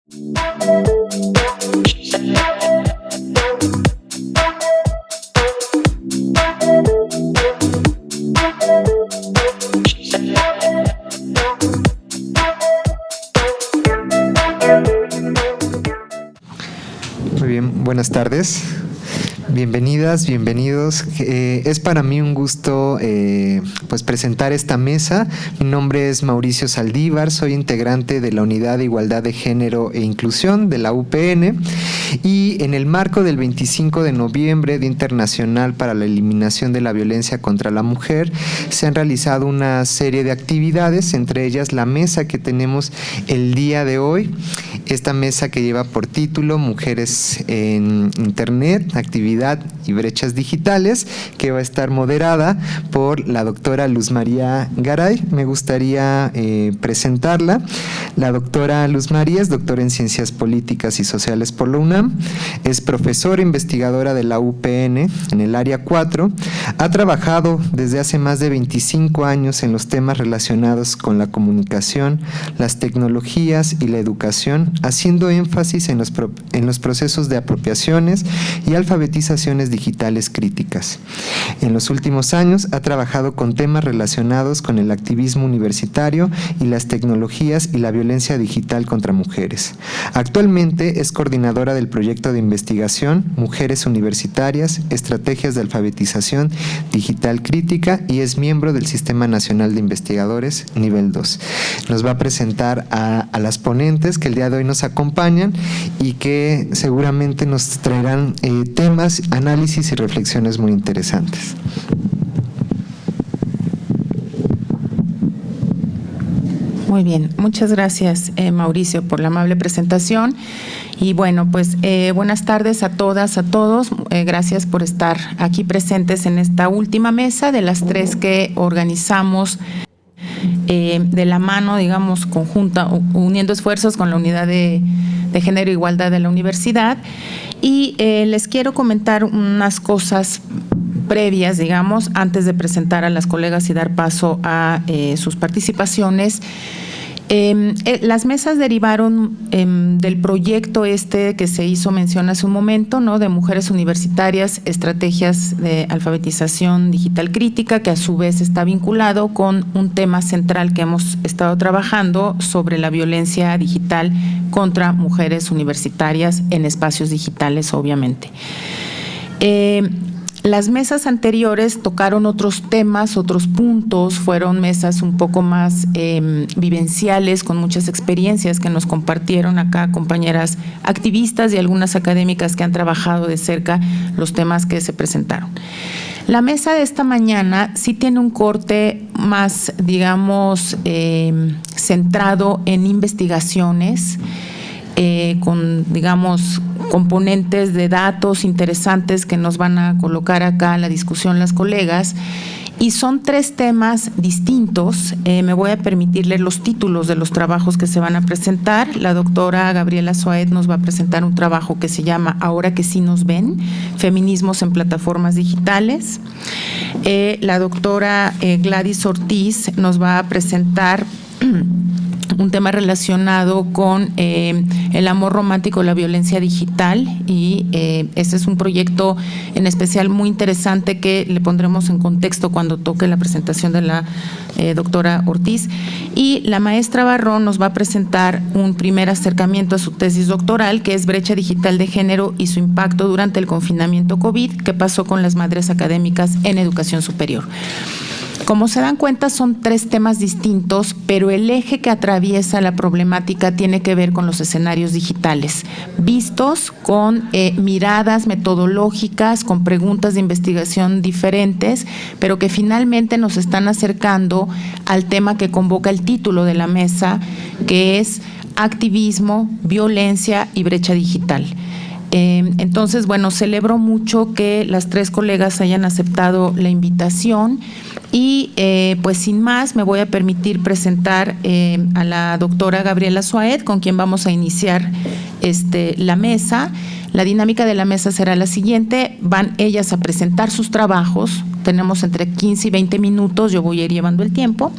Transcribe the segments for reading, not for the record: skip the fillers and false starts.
Muy bien, buenas tardes. Bienvenidas, bienvenidos. Es para mí un gusto pues presentar esta mesa. Mi nombre es Mauricio Saldívar, soy integrante de la Unidad de Igualdad de Género e Inclusión de la UPN, y en el marco del 25 de noviembre, Día Internacional para la Eliminación de la Violencia contra la Mujer, se han realizado una serie de actividades, entre ellas la mesa que tenemos el día de hoy. Esta mesa que lleva por título Mujeres en Internet, Actividad y Brechas Digitales, que va a estar moderada por la doctora Luz María Garay. Me gustaría presentarla. La doctora Luz María es doctora en Ciencias Políticas y Sociales por la UNAM, es profesora investigadora de la UPN en el área 4, ha trabajado desde hace más de 25 años en los temas relacionados con la comunicación, las tecnologías y la educación, haciendo énfasis en los procesos de apropiaciones y alfabetizaciones digitales críticas. En los últimos años ha trabajado con temas relacionados con el activismo universitario y las tecnologías y la violencia digital contra mujeres. Actualmente es coordinadora del proyecto de investigación Mujeres Universitarias, Estrategias de Alfabetización Digital Crítica, y es miembro del Sistema Nacional de Investigadores Nivel 2. Nos va a presentar a las ponentes que el día de hoy nos acompañan y que seguramente nos traerán temas, análisis y reflexiones muy interesantes. Muy bien, muchas gracias Mauricio por la amable presentación. Y bueno, pues buenas tardes a todas, a todos. Gracias por estar aquí presentes en esta última mesa de las 3 que organizamos de la mano, digamos, conjunta, uniendo esfuerzos con la Unidad de Género e Igualdad de la Universidad. Y les quiero comentar unas cosas previas, digamos, antes de presentar a las colegas y dar paso a sus participaciones. Las mesas derivaron del proyecto que se hizo mención hace un momento, ¿no?, de Mujeres Universitarias, Estrategias de Alfabetización Digital Crítica, que a su vez está vinculado con un tema central que hemos estado trabajando sobre la violencia digital contra mujeres universitarias en espacios digitales, obviamente. Las mesas anteriores tocaron otros temas, otros puntos, fueron mesas un poco más vivenciales, con muchas experiencias que nos compartieron acá compañeras activistas y algunas académicas que han trabajado de cerca los temas que se presentaron. La mesa de esta mañana sí tiene un corte más, digamos, centrado en investigaciones, con, digamos, componentes de datos interesantes que nos van a colocar acá a la discusión las colegas. Y son 3 temas distintos. Me voy a permitir leer los títulos de los trabajos que se van a presentar. La doctora Gabriela Soaed nos va a presentar un trabajo que se llama Ahora que sí nos ven, feminismos en plataformas digitales. La doctora Gladys Ortiz nos va a presentar un tema relacionado con el amor romántico y la violencia digital, y este es un proyecto en especial muy interesante que le pondremos en contexto cuando toque la presentación de la doctora Ortiz. Y la maestra Barrón nos va a presentar un primer acercamiento a su tesis doctoral, que es Brecha Digital de Género y su impacto durante el confinamiento COVID, que pasó con las madres académicas en educación superior. Como se dan cuenta, son 3 temas distintos, pero el eje que atraviesa la problemática tiene que ver con los escenarios digitales, vistos con miradas metodológicas, con preguntas de investigación diferentes, pero que finalmente nos están acercando al tema que convoca el título de la mesa, que es activismo, violencia y brecha digital. Entonces, bueno, celebro mucho que las 3 colegas hayan aceptado la invitación y pues sin más me voy a permitir presentar a la doctora Gabriela Soaed, con quien vamos a iniciar la mesa. La dinámica de la mesa será la siguiente: van ellas a presentar sus trabajos, tenemos entre 15 y 20 minutos, yo voy a ir llevando el tiempo.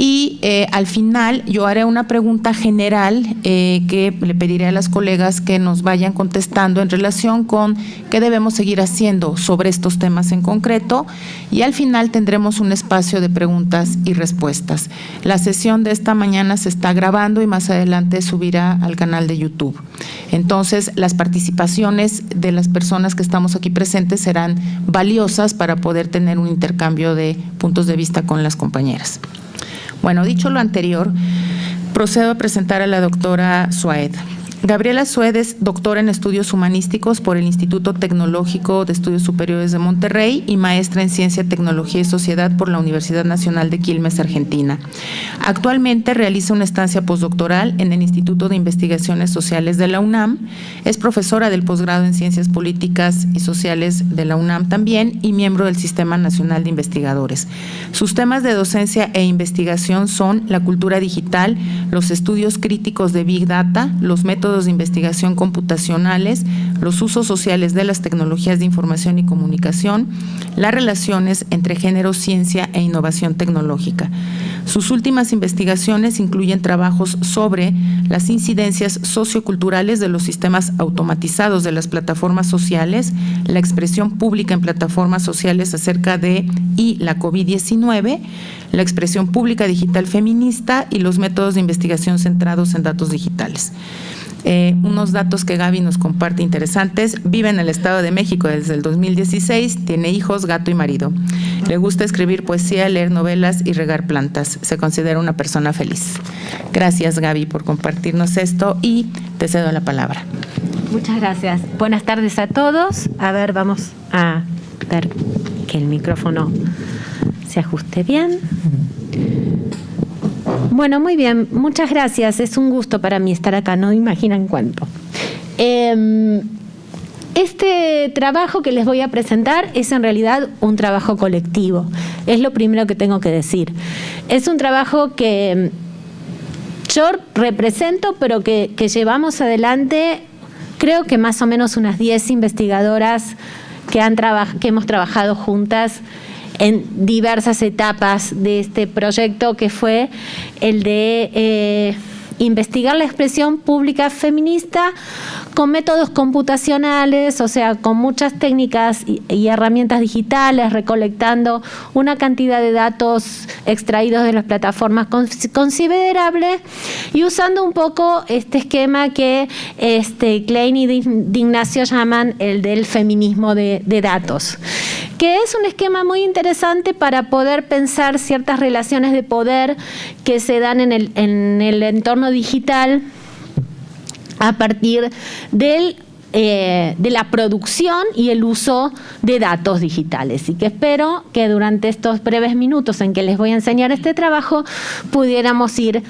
Y al final yo haré una pregunta general que le pediré a las colegas que nos vayan contestando en relación con qué debemos seguir haciendo sobre estos temas en concreto, y al final tendremos un espacio de preguntas y respuestas. La sesión de esta mañana se está grabando y más adelante subirá al canal de YouTube. Entonces, las participaciones de las personas que estamos aquí presentes serán valiosas para poder tener un intercambio de puntos de vista con las compañeras. Bueno, dicho lo anterior, procedo a presentar a la doctora Suaed. Gabriela Suaed es doctora en estudios humanísticos por el Instituto Tecnológico de Estudios Superiores de Monterrey y maestra en Ciencia, Tecnología y Sociedad por la Universidad Nacional de Quilmes, Argentina. Actualmente realiza una estancia postdoctoral en el Instituto de Investigaciones Sociales de la UNAM, es profesora del posgrado en Ciencias Políticas y Sociales de la UNAM también y miembro del Sistema Nacional de Investigadores. Sus temas de docencia e investigación son la cultura digital, los estudios críticos de Big Data, los métodos de investigación computacionales, los usos sociales de las tecnologías de información y comunicación, las relaciones entre género, ciencia e innovación tecnológica. Sus últimas investigaciones incluyen trabajos sobre las incidencias socioculturales de los sistemas automatizados de las plataformas sociales, la expresión pública en plataformas sociales acerca de y la COVID-19, la expresión pública digital feminista y los métodos de investigación centrados en datos digitales. Unos datos que Gaby nos comparte interesantes. Vive en el Estado de México desde el 2016, tiene hijos, gato y marido. Le gusta escribir poesía, leer novelas y regar plantas. Se considera una persona feliz. Gracias, Gaby, por compartirnos esto y te cedo la palabra. Muchas gracias. Buenas tardes a todos. A ver, vamos a ver que el micrófono se ajuste bien. Bueno, muy bien, muchas gracias. Es un gusto para mí estar acá, no imaginan cuánto. Este trabajo que les voy a presentar es en realidad un trabajo colectivo. Es lo primero que tengo que decir. Es un trabajo que yo represento, pero que llevamos adelante, creo que más o menos unas 10 investigadoras que hemos trabajado juntas en diversas etapas de este proyecto, que fue el de investigar la expresión pública feminista con métodos computacionales, o sea, con muchas técnicas y herramientas digitales, recolectando una cantidad de datos extraídos de las plataformas considerables y usando un poco este esquema que Klein y de Ignacio llaman el del feminismo de datos, que es un esquema muy interesante para poder pensar ciertas relaciones de poder que se dan en el entorno digital a partir de la producción y el uso de datos digitales, y que espero que durante estos breves minutos en que les voy a enseñar este trabajo pudiéramos ir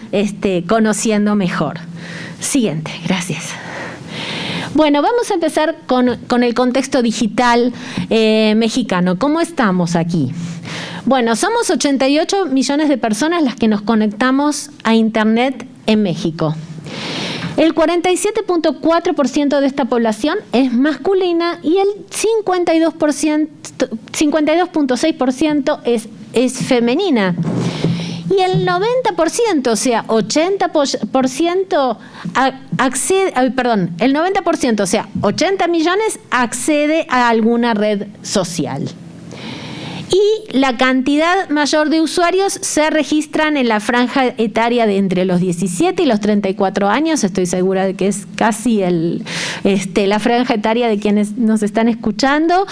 conociendo mejor. Siguiente, gracias. Bueno, vamos a empezar con el contexto digital mexicano. ¿Cómo estamos aquí? Bueno, somos 88 millones de personas las que nos conectamos a Internet en México. El 47.4% de esta población es masculina y el 52.6% es femenina. Y el 90%, o sea, 80% el 90%, o sea, 80 millones accede a alguna red social. Y la cantidad mayor de usuarios se registran en la franja etaria de entre los 17 y los 34 años. Estoy segura de que es casi la franja etaria de quienes nos están escuchando.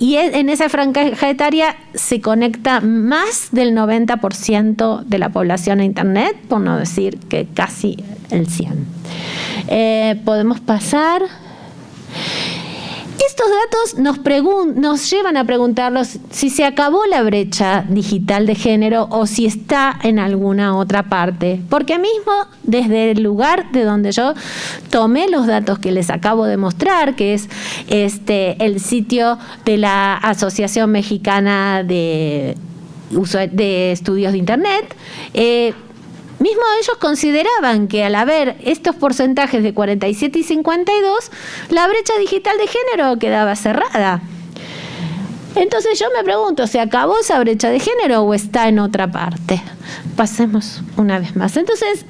Y en esa franja etaria se conecta más del 90% de la población a Internet, por no decir que casi el 100%. Podemos pasar. Estos datos nos llevan a preguntarnos si se acabó la brecha digital de género o si está en alguna otra parte. Porque mismo desde el lugar de donde yo tomé los datos que les acabo de mostrar, que es el sitio de la Asociación Mexicana de Estudios de Internet, mismo ellos consideraban que al haber estos porcentajes de 47 y 52, la brecha digital de género quedaba cerrada. Entonces yo me pregunto, ¿se acabó esa brecha de género o está en otra parte? Pasemos una vez más. Entonces,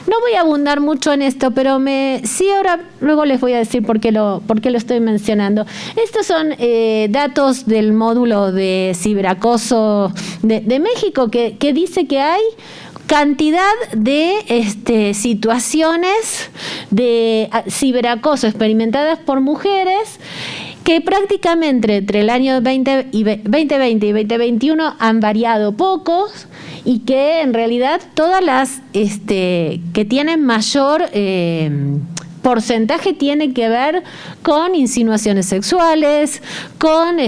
no voy a abundar mucho en esto, pero sí ahora luego les voy a decir por qué lo estoy mencionando. Estos son datos del módulo de ciberacoso de México que dice que hay cantidad de situaciones de ciberacoso experimentadas por mujeres que prácticamente entre el año 2020 y 2021 han variado pocos, y que en realidad todas las que tienen mayor porcentaje tiene que ver con insinuaciones sexuales, con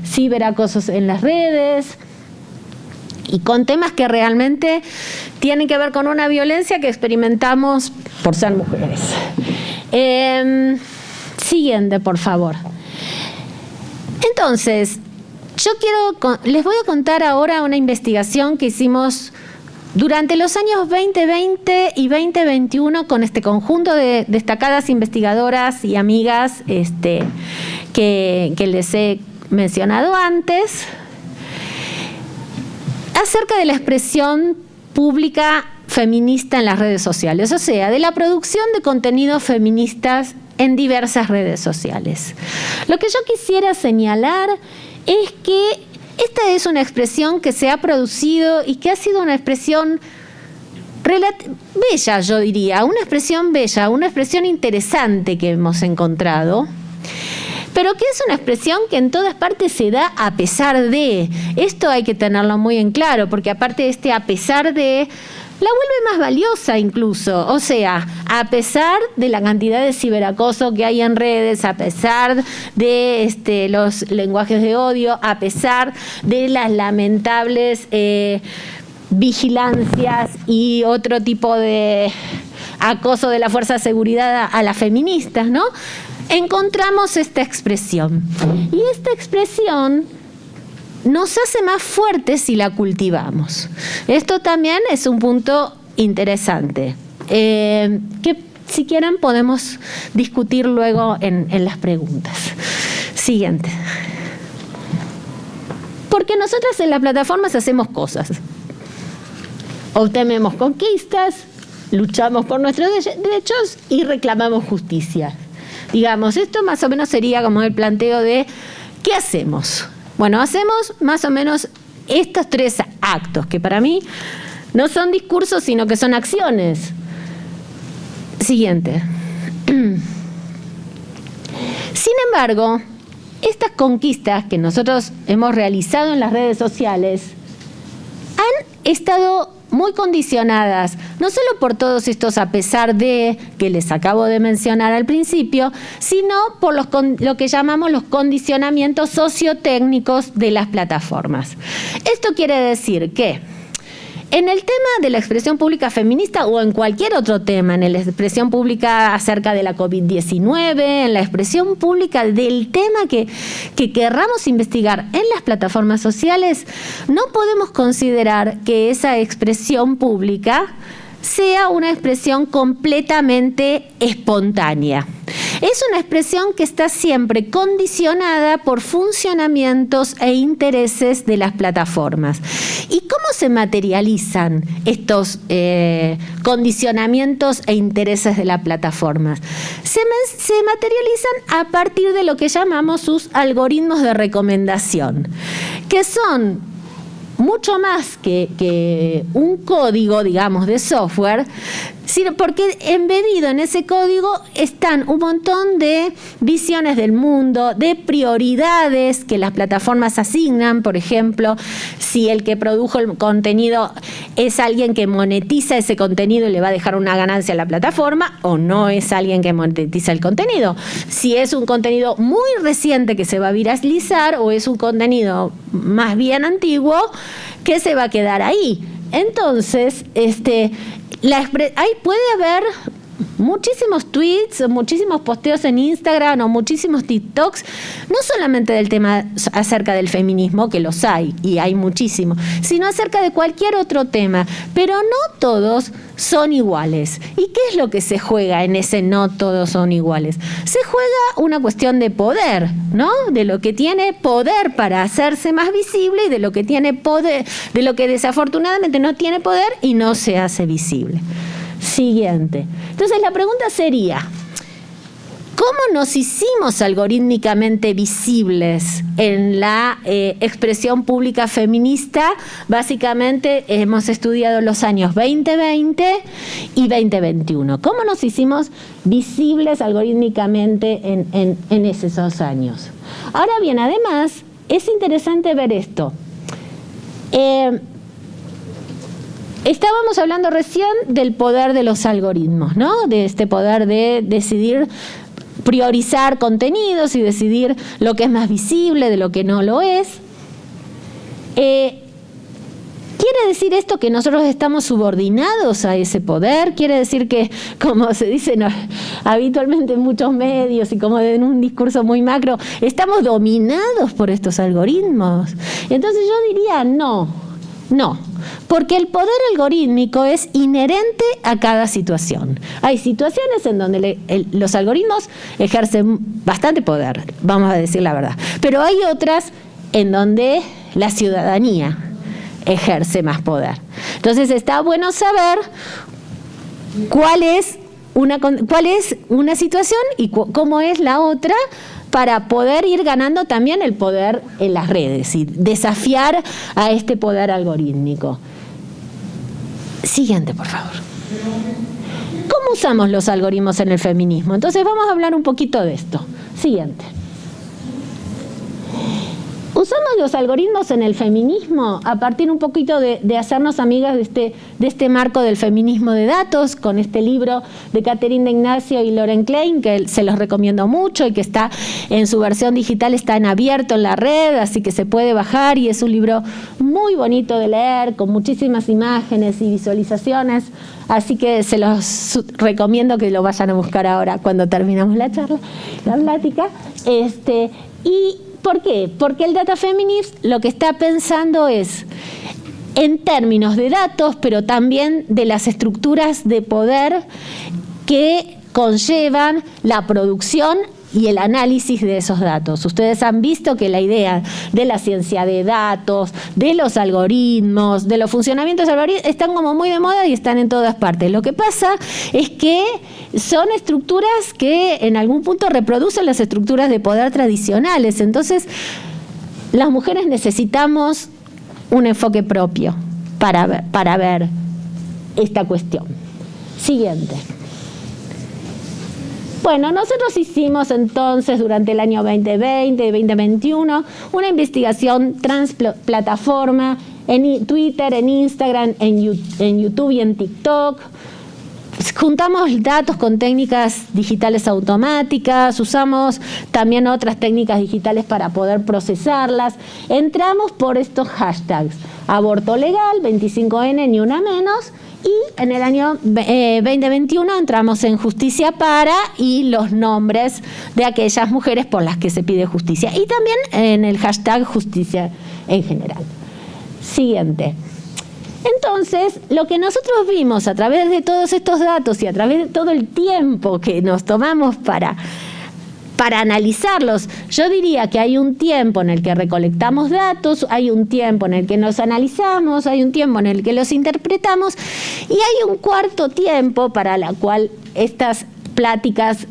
ciberacosos en las redes y con temas que realmente tienen que ver con una violencia que experimentamos por ser mujeres. Siguiente, por favor. Entonces, les voy a contar ahora una investigación que hicimos durante los años 2020 y 2021 con este conjunto de destacadas investigadoras y amigas que les he mencionado antes, acerca de la expresión pública feminista en las redes sociales, o sea, de la producción de contenidos feministas en diversas redes sociales. Lo que yo quisiera señalar es que esta es una expresión que se ha producido y que ha sido una expresión bella, yo diría, una expresión bella, una expresión interesante que hemos encontrado, pero que es una expresión que en todas partes se da a pesar de. Esto hay que tenerlo muy en claro, porque aparte de a pesar de, la vuelve más valiosa incluso. O sea, a pesar de la cantidad de ciberacoso que hay en redes, a pesar de los lenguajes de odio, a pesar de las lamentables vigilancias y otro tipo de acoso de la fuerza de seguridad a las feministas, ¿no? Encontramos esta expresión. Y esta expresión nos hace más fuertes si la cultivamos. Esto también es un punto interesante, que si quieren podemos discutir luego en las preguntas. Siguiente. Porque nosotras en las plataformas hacemos cosas. Obtenemos conquistas, luchamos por nuestros derechos y reclamamos justicia. Digamos, esto más o menos sería como el planteo de ¿qué hacemos? Bueno, hacemos más o menos estos tres actos, que para mí no son discursos, sino que son acciones. Siguiente. Sin embargo, estas conquistas que nosotros hemos realizado en las redes sociales han estado muy condicionadas, no solo por todos estos a pesar de que les acabo de mencionar al principio, sino por lo que llamamos los condicionamientos sociotécnicos de las plataformas. Esto quiere decir que en el tema de la expresión pública feminista o en cualquier otro tema, en la expresión pública acerca de la COVID-19, en la expresión pública del tema que querramos investigar en las plataformas sociales, no podemos considerar que esa expresión pública sea una expresión completamente espontánea. Es una expresión que está siempre condicionada por funcionamientos e intereses de las plataformas. ¿Y cómo se materializan estos condicionamientos e intereses de las plataformas? Se materializan a partir de lo que llamamos sus algoritmos de recomendación, que son mucho más que un código, digamos, de software, sino porque embebido en ese código están un montón de visiones del mundo, de prioridades que las plataformas asignan. Por ejemplo, si el que produjo el contenido es alguien que monetiza ese contenido y le va a dejar una ganancia a la plataforma, o no es alguien que monetiza el contenido. Si es un contenido muy reciente que se va a viralizar, o es un contenido más bien antiguo que se va a quedar ahí. Entonces, puede haber muchísimos tweets, muchísimos posteos en Instagram o muchísimos TikToks, no solamente del tema acerca del feminismo, que los hay, y hay muchísimos, sino acerca de cualquier otro tema, pero no todos son iguales. ¿Y qué es lo que se juega en ese no todos son iguales? Se juega una cuestión de poder, ¿no? De lo que tiene poder para hacerse más visible y de lo que tiene poder, de lo que desafortunadamente no tiene poder y no se hace visible. Siguiente. Entonces la pregunta sería, ¿cómo nos hicimos algorítmicamente visibles en la expresión pública feminista? Básicamente hemos estudiado los años 2020 y 2021. ¿Cómo nos hicimos visibles algorítmicamente en esos 2 años? Ahora bien, además, es interesante ver esto. Estábamos hablando recién del poder de los algoritmos, ¿no? De este poder de decidir priorizar contenidos y decidir lo que es más visible de lo que no lo es. ¿Quiere decir esto que nosotros estamos subordinados a ese poder? ¿Quiere decir que, como se dice habitualmente en muchos medios y como en un discurso muy macro, estamos dominados por estos algoritmos? Entonces yo diría no, porque el poder algorítmico es inherente a cada situación. Hay situaciones en donde los algoritmos ejercen bastante poder, vamos a decir la verdad, pero hay otras en donde la ciudadanía ejerce más poder. Entonces está bueno saber cuál es una situación y cómo es la otra, para poder ir ganando también el poder en las redes y desafiar a este poder algorítmico. Siguiente, por favor. ¿Cómo usamos los algoritmos en el feminismo? Entonces vamos a hablar un poquito de esto. Siguiente. Usamos los algoritmos en el feminismo a partir un poquito de hacernos amigas de este marco del feminismo de datos, con este libro de Catherine de Ignacio y Lauren Klein, que se los recomiendo mucho y que está en su versión digital, está en abierto en la red, así que se puede bajar y es un libro muy bonito de leer, con muchísimas imágenes y visualizaciones, así que se los recomiendo que lo vayan a buscar ahora cuando terminamos la charla, la plática. Y ¿por qué? Porque el Data Feminist lo que está pensando es en términos de datos, pero también de las estructuras de poder que conllevan la producción y el análisis de esos datos. Ustedes han visto que la idea de la ciencia de datos, de los algoritmos, de los funcionamientos de algoritmos, están como muy de moda y están en todas partes. Lo que pasa es que son estructuras que en algún punto reproducen las estructuras de poder tradicionales. Entonces, las mujeres necesitamos un enfoque propio para ver esta cuestión. Siguiente. Bueno, nosotros hicimos entonces durante el año 2020 y 2021 una investigación transplataforma en Twitter, en Instagram, en YouTube y en TikTok. Juntamos datos con técnicas digitales automáticas, usamos también otras técnicas digitales para poder procesarlas. Entramos por estos hashtags: aborto legal, 25N, ni una menos. Y en el año 2021 entramos en justicia para y los nombres de aquellas mujeres por las que se pide justicia. Y también en el hashtag justicia en general. Siguiente. Entonces, lo que nosotros vimos a través de todos estos datos y a través de todo el tiempo que nos tomamos para analizarlos, yo diría que hay un tiempo en el que recolectamos datos, hay un tiempo en el que nos analizamos, hay un tiempo en el que los interpretamos y hay un cuarto tiempo para la cual estas pláticas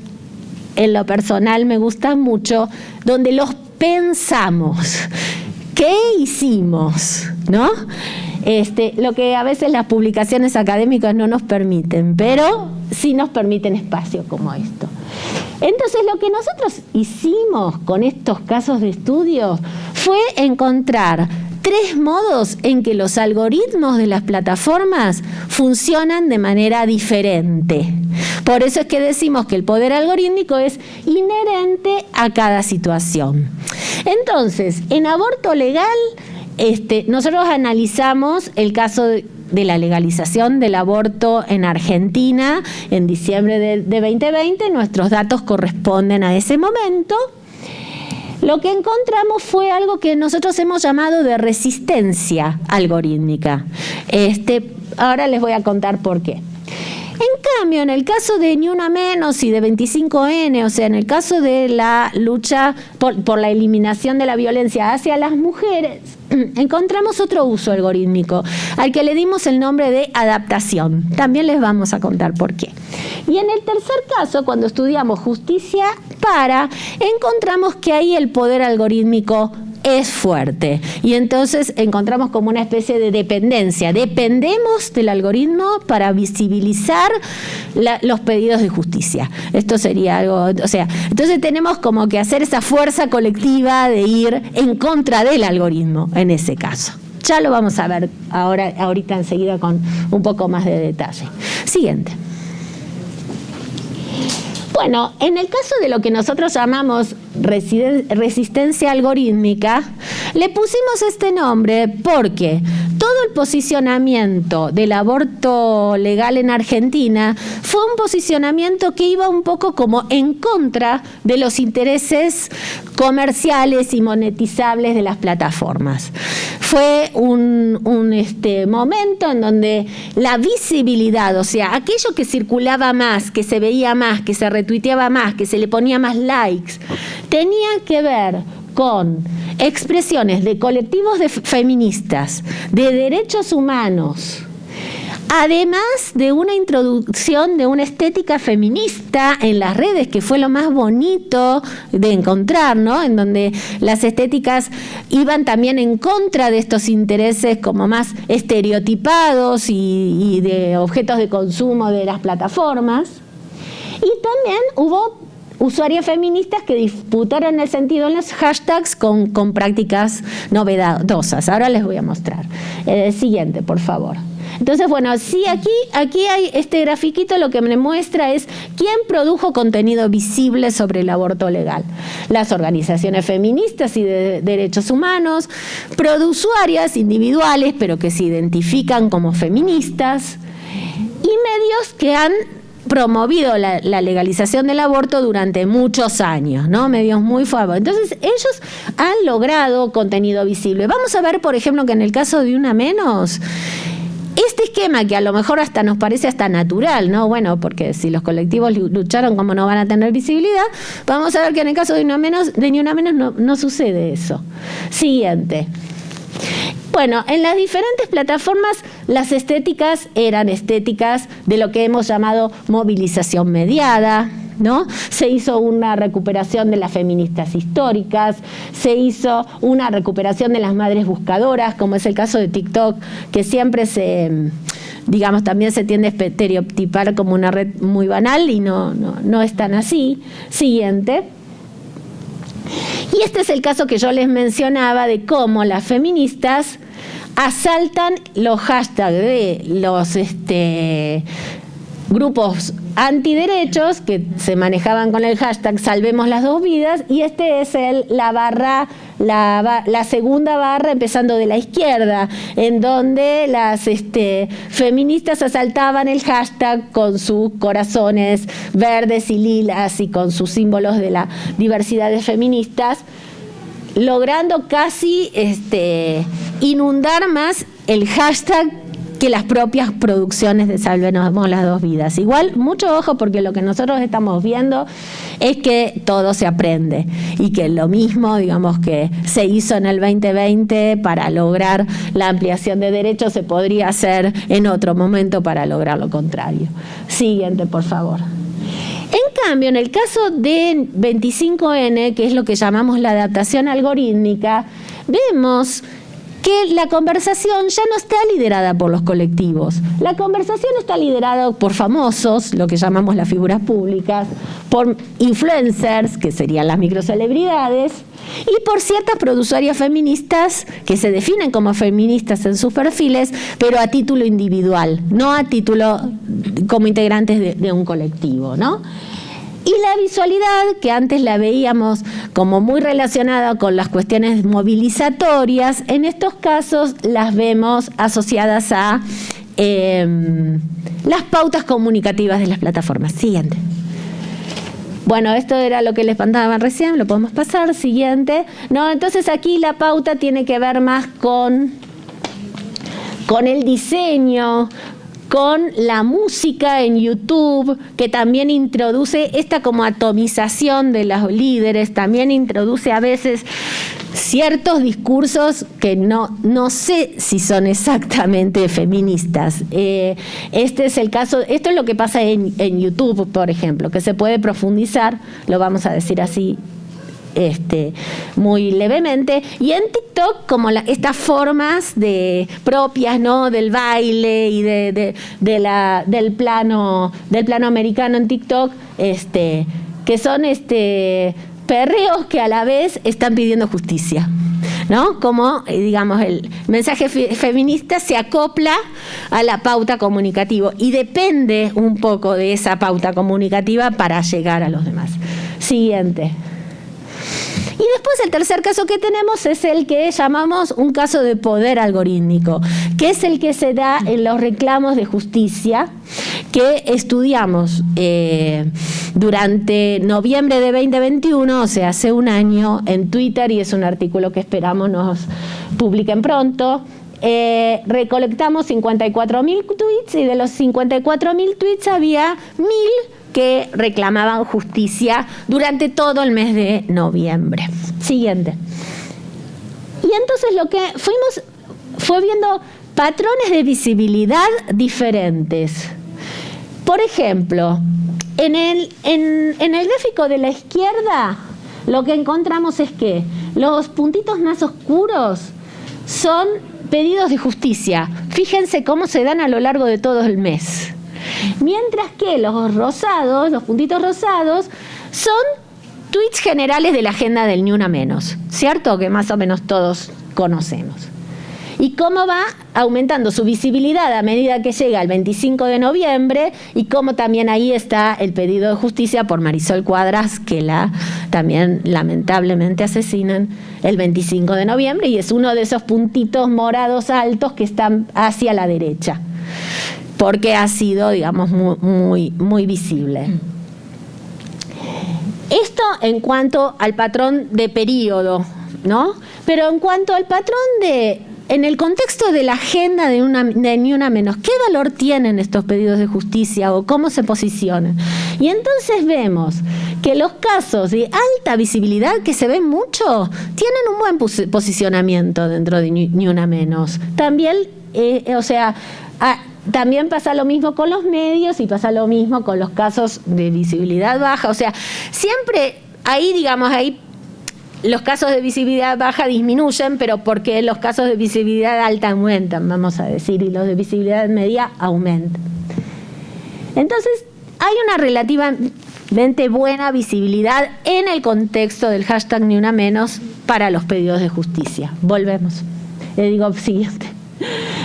en lo personal me gustan mucho, donde los pensamos. ¿Qué hicimos? ¿No? Lo que a veces las publicaciones académicas no nos permiten, pero sí nos permiten espacios como esto. Entonces, lo que nosotros hicimos con estos casos de estudio fue encontrar 3 modos en que los algoritmos de las plataformas funcionan de manera diferente. Por eso es que decimos que el poder algorítmico es inherente a cada situación. Entonces, en aborto legal, nosotros analizamos el caso de la legalización del aborto en Argentina en diciembre de 2020. Nuestros datos corresponden a ese momento. Lo que encontramos fue algo que nosotros hemos llamado de resistencia algorítmica. Ahora les voy a contar por qué. En cambio, en el caso de Ni Una Menos y de 25N, o sea, en el caso de la lucha por la eliminación de la violencia hacia las mujeres, encontramos otro uso algorítmico, al que le dimos el nombre de adaptación. También les vamos a contar por qué. Y en el tercer caso, cuando estudiamos justicia encontramos que ahí el poder algorítmico es fuerte. Y entonces encontramos como una especie de dependencia. Dependemos del algoritmo para visibilizar los pedidos de justicia. Esto sería algo, o sea, entonces tenemos como que hacer esa fuerza colectiva de ir en contra del algoritmo en ese caso. Ya lo vamos a ver ahorita enseguida con un poco más de detalle. Siguiente. Bueno, en el caso de lo que nosotros llamamos resistencia algorítmica, le pusimos este nombre porque todo el posicionamiento del aborto legal en Argentina fue un posicionamiento que iba un poco como en contra de los intereses comerciales y monetizables de las plataformas. Fue un momento en donde la visibilidad, o sea, aquello que circulaba más, que se veía más, que se retuiteaba más, que se le ponía más likes, tenía que ver con expresiones de colectivos de feministas, de derechos humanos, además de una introducción de una estética feminista en las redes, que fue lo más bonito de encontrar, ¿no? En donde las estéticas iban también en contra de estos intereses como más estereotipados y de objetos de consumo de las plataformas. Y también hubo usuarias feministas que disputaron el sentido en los hashtags con prácticas novedosas. Ahora les voy a mostrar. Siguiente, por favor. Entonces, bueno, sí, aquí hay este grafiquito, lo que me muestra es quién produjo contenido visible sobre el aborto legal. Las organizaciones feministas y de derechos humanos, prousuarias individuales, pero que se identifican como feministas, y medios que han promovido la legalización del aborto durante muchos años, ¿no? Medios muy famosos. Entonces, ellos han logrado contenido visible. Vamos a ver, por ejemplo, que en el caso de Una Menos, este esquema que a lo mejor hasta nos parece hasta natural, ¿no? Bueno, porque si los colectivos lucharon, ¿cómo no van a tener visibilidad? Vamos a ver que en el caso de Ni Una Menos no sucede eso. Siguiente. Bueno, en las diferentes plataformas las estéticas eran estéticas de lo que hemos llamado movilización mediada, ¿no? Se hizo una recuperación de las feministas históricas, se hizo una recuperación de las madres buscadoras, como es el caso de TikTok, que siempre también se tiende a estereotipar como una red muy banal y no es tan así. Siguiente. Y este es el caso que yo les mencionaba de cómo las feministas asaltan los hashtags de los grupos antiderechos que se manejaban con el hashtag Salvemos las dos vidas, y este es la segunda barra empezando de la izquierda, en donde las feministas asaltaban el hashtag con sus corazones verdes y lilas y con sus símbolos de la diversidad de feministas, logrando casi inundar más el hashtag que las propias producciones de Salvemos las dos vidas. Igual, mucho ojo, porque lo que nosotros estamos viendo es que todo se aprende y que lo mismo, que se hizo en el 2020 para lograr la ampliación de derechos, se podría hacer en otro momento para lograr lo contrario. Siguiente, por favor. En cambio, en el caso de 25N, que es lo que llamamos la adaptación algorítmica, vemos que la conversación ya no está liderada por los colectivos. La conversación está liderada por famosos, lo que llamamos las figuras públicas, por influencers, que serían las microcelebridades, y por ciertas prousuarias feministas que se definen como feministas en sus perfiles, pero a título individual, no a título como integrantes de un colectivo, ¿no? Y la visualidad, que antes la veíamos como muy relacionada con las cuestiones movilizatorias, en estos casos las vemos asociadas a las pautas comunicativas de las plataformas. Siguiente. Bueno, esto era lo que les contaban recién, lo podemos pasar. Siguiente. No, entonces aquí la pauta tiene que ver más con el diseño, con la música en YouTube, que también introduce esta como atomización de los líderes, también introduce a veces ciertos discursos que no sé si son exactamente feministas. Este es el caso, esto es lo que pasa en YouTube, por ejemplo, que se puede profundizar, lo vamos a decir así, muy levemente, y en TikTok como estas formas propias, ¿no?, del baile y del plano americano en TikTok, que son perreos que a la vez están pidiendo justicia, ¿no? Como, digamos, el mensaje feminista se acopla a la pauta comunicativa y depende un poco de esa pauta comunicativa para llegar a los demás. Siguiente. Y después el tercer caso que tenemos es el que llamamos un caso de poder algorítmico, que es el que se da en los reclamos de justicia que estudiamos durante noviembre de 2021, o sea, hace un año, en Twitter, y es un artículo que esperamos nos publiquen pronto. Recolectamos 54.000 tweets y de los 54.000 tweets había 1.000 que reclamaban justicia durante todo el mes de noviembre. Siguiente. Y entonces lo que fue viendo patrones de visibilidad diferentes. Por ejemplo, en el gráfico de la izquierda lo que encontramos es que los puntitos más oscuros son pedidos de justicia. Fíjense cómo se dan a lo largo de todo el mes. Mientras que los rosados, los puntitos rosados, son tweets generales de la agenda del Ni Una Menos, ¿cierto? Que más o menos todos conocemos. Y cómo va aumentando su visibilidad a medida que llega el 25 de noviembre y cómo también ahí está el pedido de justicia por Marisol Cuadras, que también lamentablemente asesinan el 25 de noviembre y es uno de esos puntitos morados altos que están hacia la derecha, porque ha sido, digamos, muy visible. Esto en cuanto al patrón de periodo, ¿no? Pero en cuanto al patrón en el contexto de la agenda de Ni Una Menos, ¿qué valor tienen estos pedidos de justicia o cómo se posicionan? Y entonces vemos que los casos de alta visibilidad, que se ven mucho, tienen un buen posicionamiento dentro de Ni Una Menos. También, también pasa lo mismo con los medios y pasa lo mismo con los casos de visibilidad baja. O sea, siempre ahí los casos de visibilidad baja disminuyen, pero porque los casos de visibilidad alta aumentan, vamos a decir, y los de visibilidad media aumentan. Entonces, hay una relativamente buena visibilidad en el contexto del hashtag Ni Una Menos para los pedidos de justicia. Volvemos. Le digo siguiente.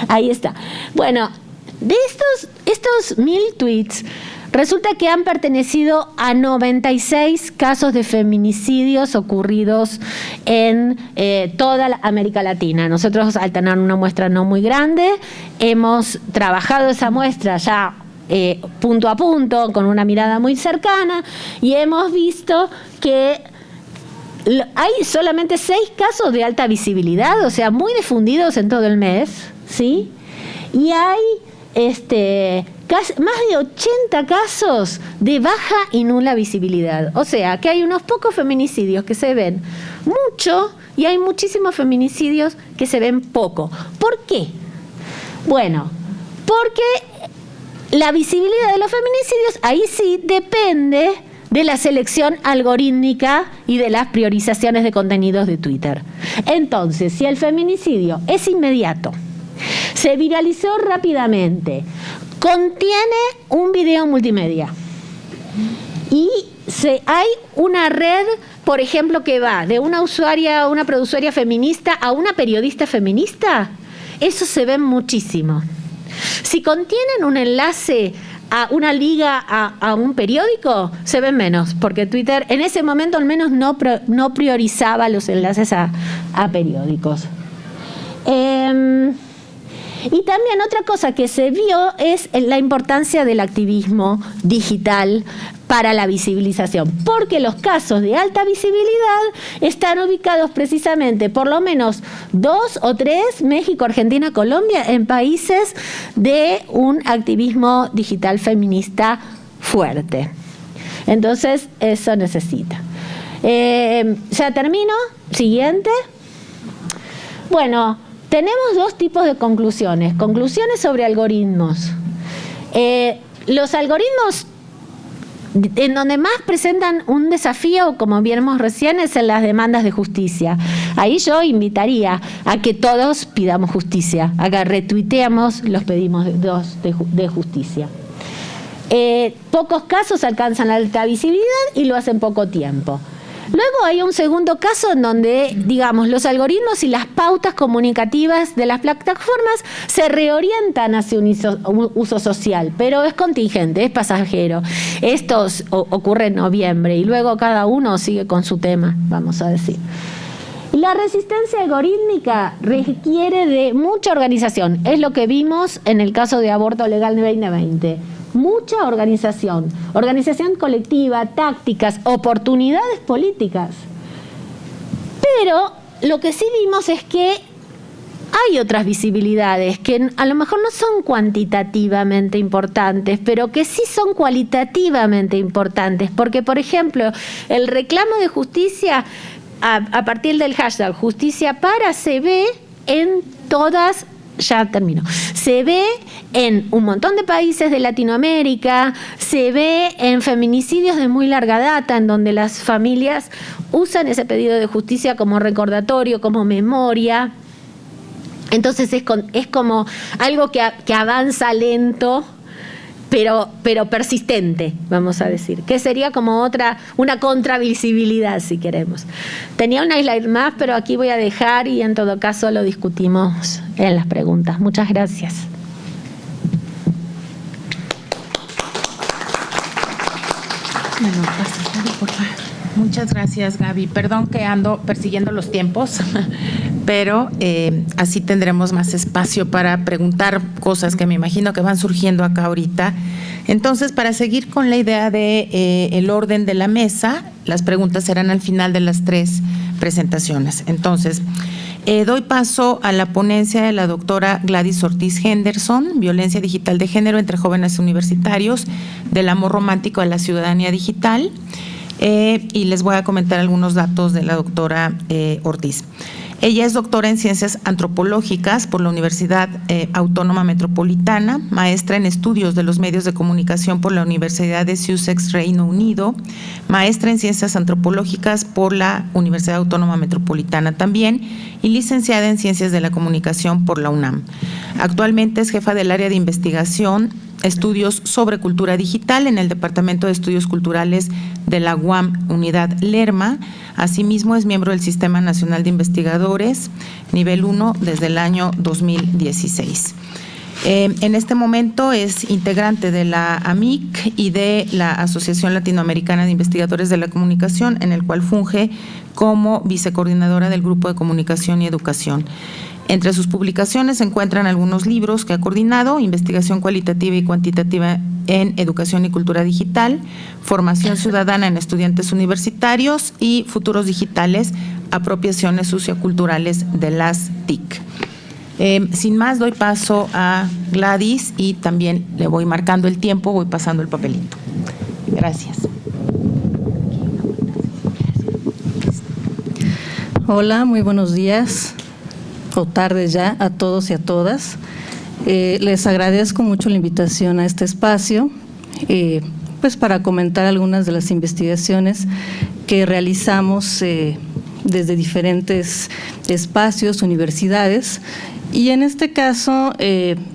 Ahí está. Bueno, de estos 1.000 tweets, resulta que han pertenecido a 96 casos de feminicidios ocurridos en toda América Latina. Nosotros, al tener una muestra no muy grande, hemos trabajado esa muestra ya punto a punto, con una mirada muy cercana, y hemos visto que hay solamente 6 casos de alta visibilidad, o sea, muy difundidos en todo el mes, ¿sí? Y hay más de 80 casos de baja y nula visibilidad. O sea, que hay unos pocos feminicidios que se ven mucho y hay muchísimos feminicidios que se ven poco. ¿Por qué? Bueno, porque la visibilidad de los feminicidios ahí sí depende de la selección algorítmica y de las priorizaciones de contenidos de Twitter. Entonces, si el feminicidio es inmediato, se viralizó rápidamente, contiene un video multimedia y hay una red, por ejemplo, que va de una productora feminista a una periodista feminista, eso se ve muchísimo. Si contienen un enlace a una liga a un periódico, se ven menos, porque Twitter en ese momento al menos no priorizaba los enlaces a periódicos. Y también otra cosa que se vio es la importancia del activismo digital para la visibilización, porque los casos de alta visibilidad están ubicados precisamente, por lo menos 2 o 3, México, Argentina, Colombia, en países de un activismo digital feminista fuerte. Entonces, eso necesita. Ya termino. Siguiente. Bueno, tenemos 2 tipos de conclusiones. Conclusiones sobre algoritmos. Los algoritmos en donde más presentan un desafío, como vimos recién, es en las demandas de justicia. Ahí yo invitaría a que todos pidamos justicia, a que retuiteemos los pedidos de justicia. Pocos casos alcanzan alta visibilidad y lo hacen poco tiempo. Luego hay un segundo caso en donde, digamos, los algoritmos y las pautas comunicativas de las plataformas se reorientan hacia un uso social, pero es contingente, es pasajero. Esto ocurre en noviembre y luego cada uno sigue con su tema, vamos a decir. La resistencia algorítmica requiere de mucha organización. Es lo que vimos en el caso de aborto legal de 2020. Mucha organización colectiva, tácticas, oportunidades políticas. Pero lo que sí vimos es que hay otras visibilidades que a lo mejor no son cuantitativamente importantes, pero que sí son cualitativamente importantes. Porque, por ejemplo, el reclamo de justicia a partir del hashtag Justicia Para se ve en todas. Ya termino. Se ve en un montón de países de Latinoamérica, se ve en feminicidios de muy larga data, en donde las familias usan ese pedido de justicia como recordatorio, como memoria. Entonces es como algo que avanza lento, pero persistente, vamos a decir, que sería como una contravisibilidad, si queremos. Tenía una slide más, pero aquí voy a dejar y en todo caso lo discutimos en las preguntas. Muchas gracias. Bueno, por favor. Muchas gracias, Gaby. Perdón que ando persiguiendo los tiempos, pero así tendremos más espacio para preguntar cosas que me imagino que van surgiendo acá ahorita. Entonces, para seguir con la idea de el orden de la mesa, las preguntas serán al final de las 3 presentaciones. Entonces, doy paso a la ponencia de la doctora Gladys Ortiz Henderson, Violencia Digital de Género entre Jóvenes Universitarios, del amor romántico a la ciudadanía digital. Y les voy a comentar algunos datos de la doctora Ortiz. Ella es doctora en Ciencias Antropológicas por la Universidad Autónoma Metropolitana, maestra en Estudios de los Medios de Comunicación por la Universidad de Sussex, Reino Unido, maestra en Ciencias Antropológicas por la Universidad Autónoma Metropolitana también y licenciada en Ciencias de la Comunicación por la UNAM. Actualmente es jefa del área de investigación Estudios sobre Cultura Digital en el Departamento de Estudios Culturales de la UAM Unidad Lerma. Asimismo, es miembro del Sistema Nacional de Investigadores, nivel 1, desde el año 2016. En este momento es integrante de la AMIC y de la Asociación Latinoamericana de Investigadores de la Comunicación, en el cual funge como vicecoordinadora del Grupo de Comunicación y Educación. Entre sus publicaciones se encuentran algunos libros que ha coordinado: Investigación cualitativa y cuantitativa en Educación y Cultura Digital, Formación ciudadana en estudiantes universitarios y Futuros digitales, apropiaciones socioculturales de las TIC. Sin más, doy paso a Gladys y también le voy marcando el tiempo, voy pasando el papelito. Gracias. Hola, muy buenos días o tardes ya a todos y a todas. Les agradezco mucho la invitación a este espacio, pues para comentar algunas de las investigaciones que realizamos desde diferentes espacios, universidades, y en este caso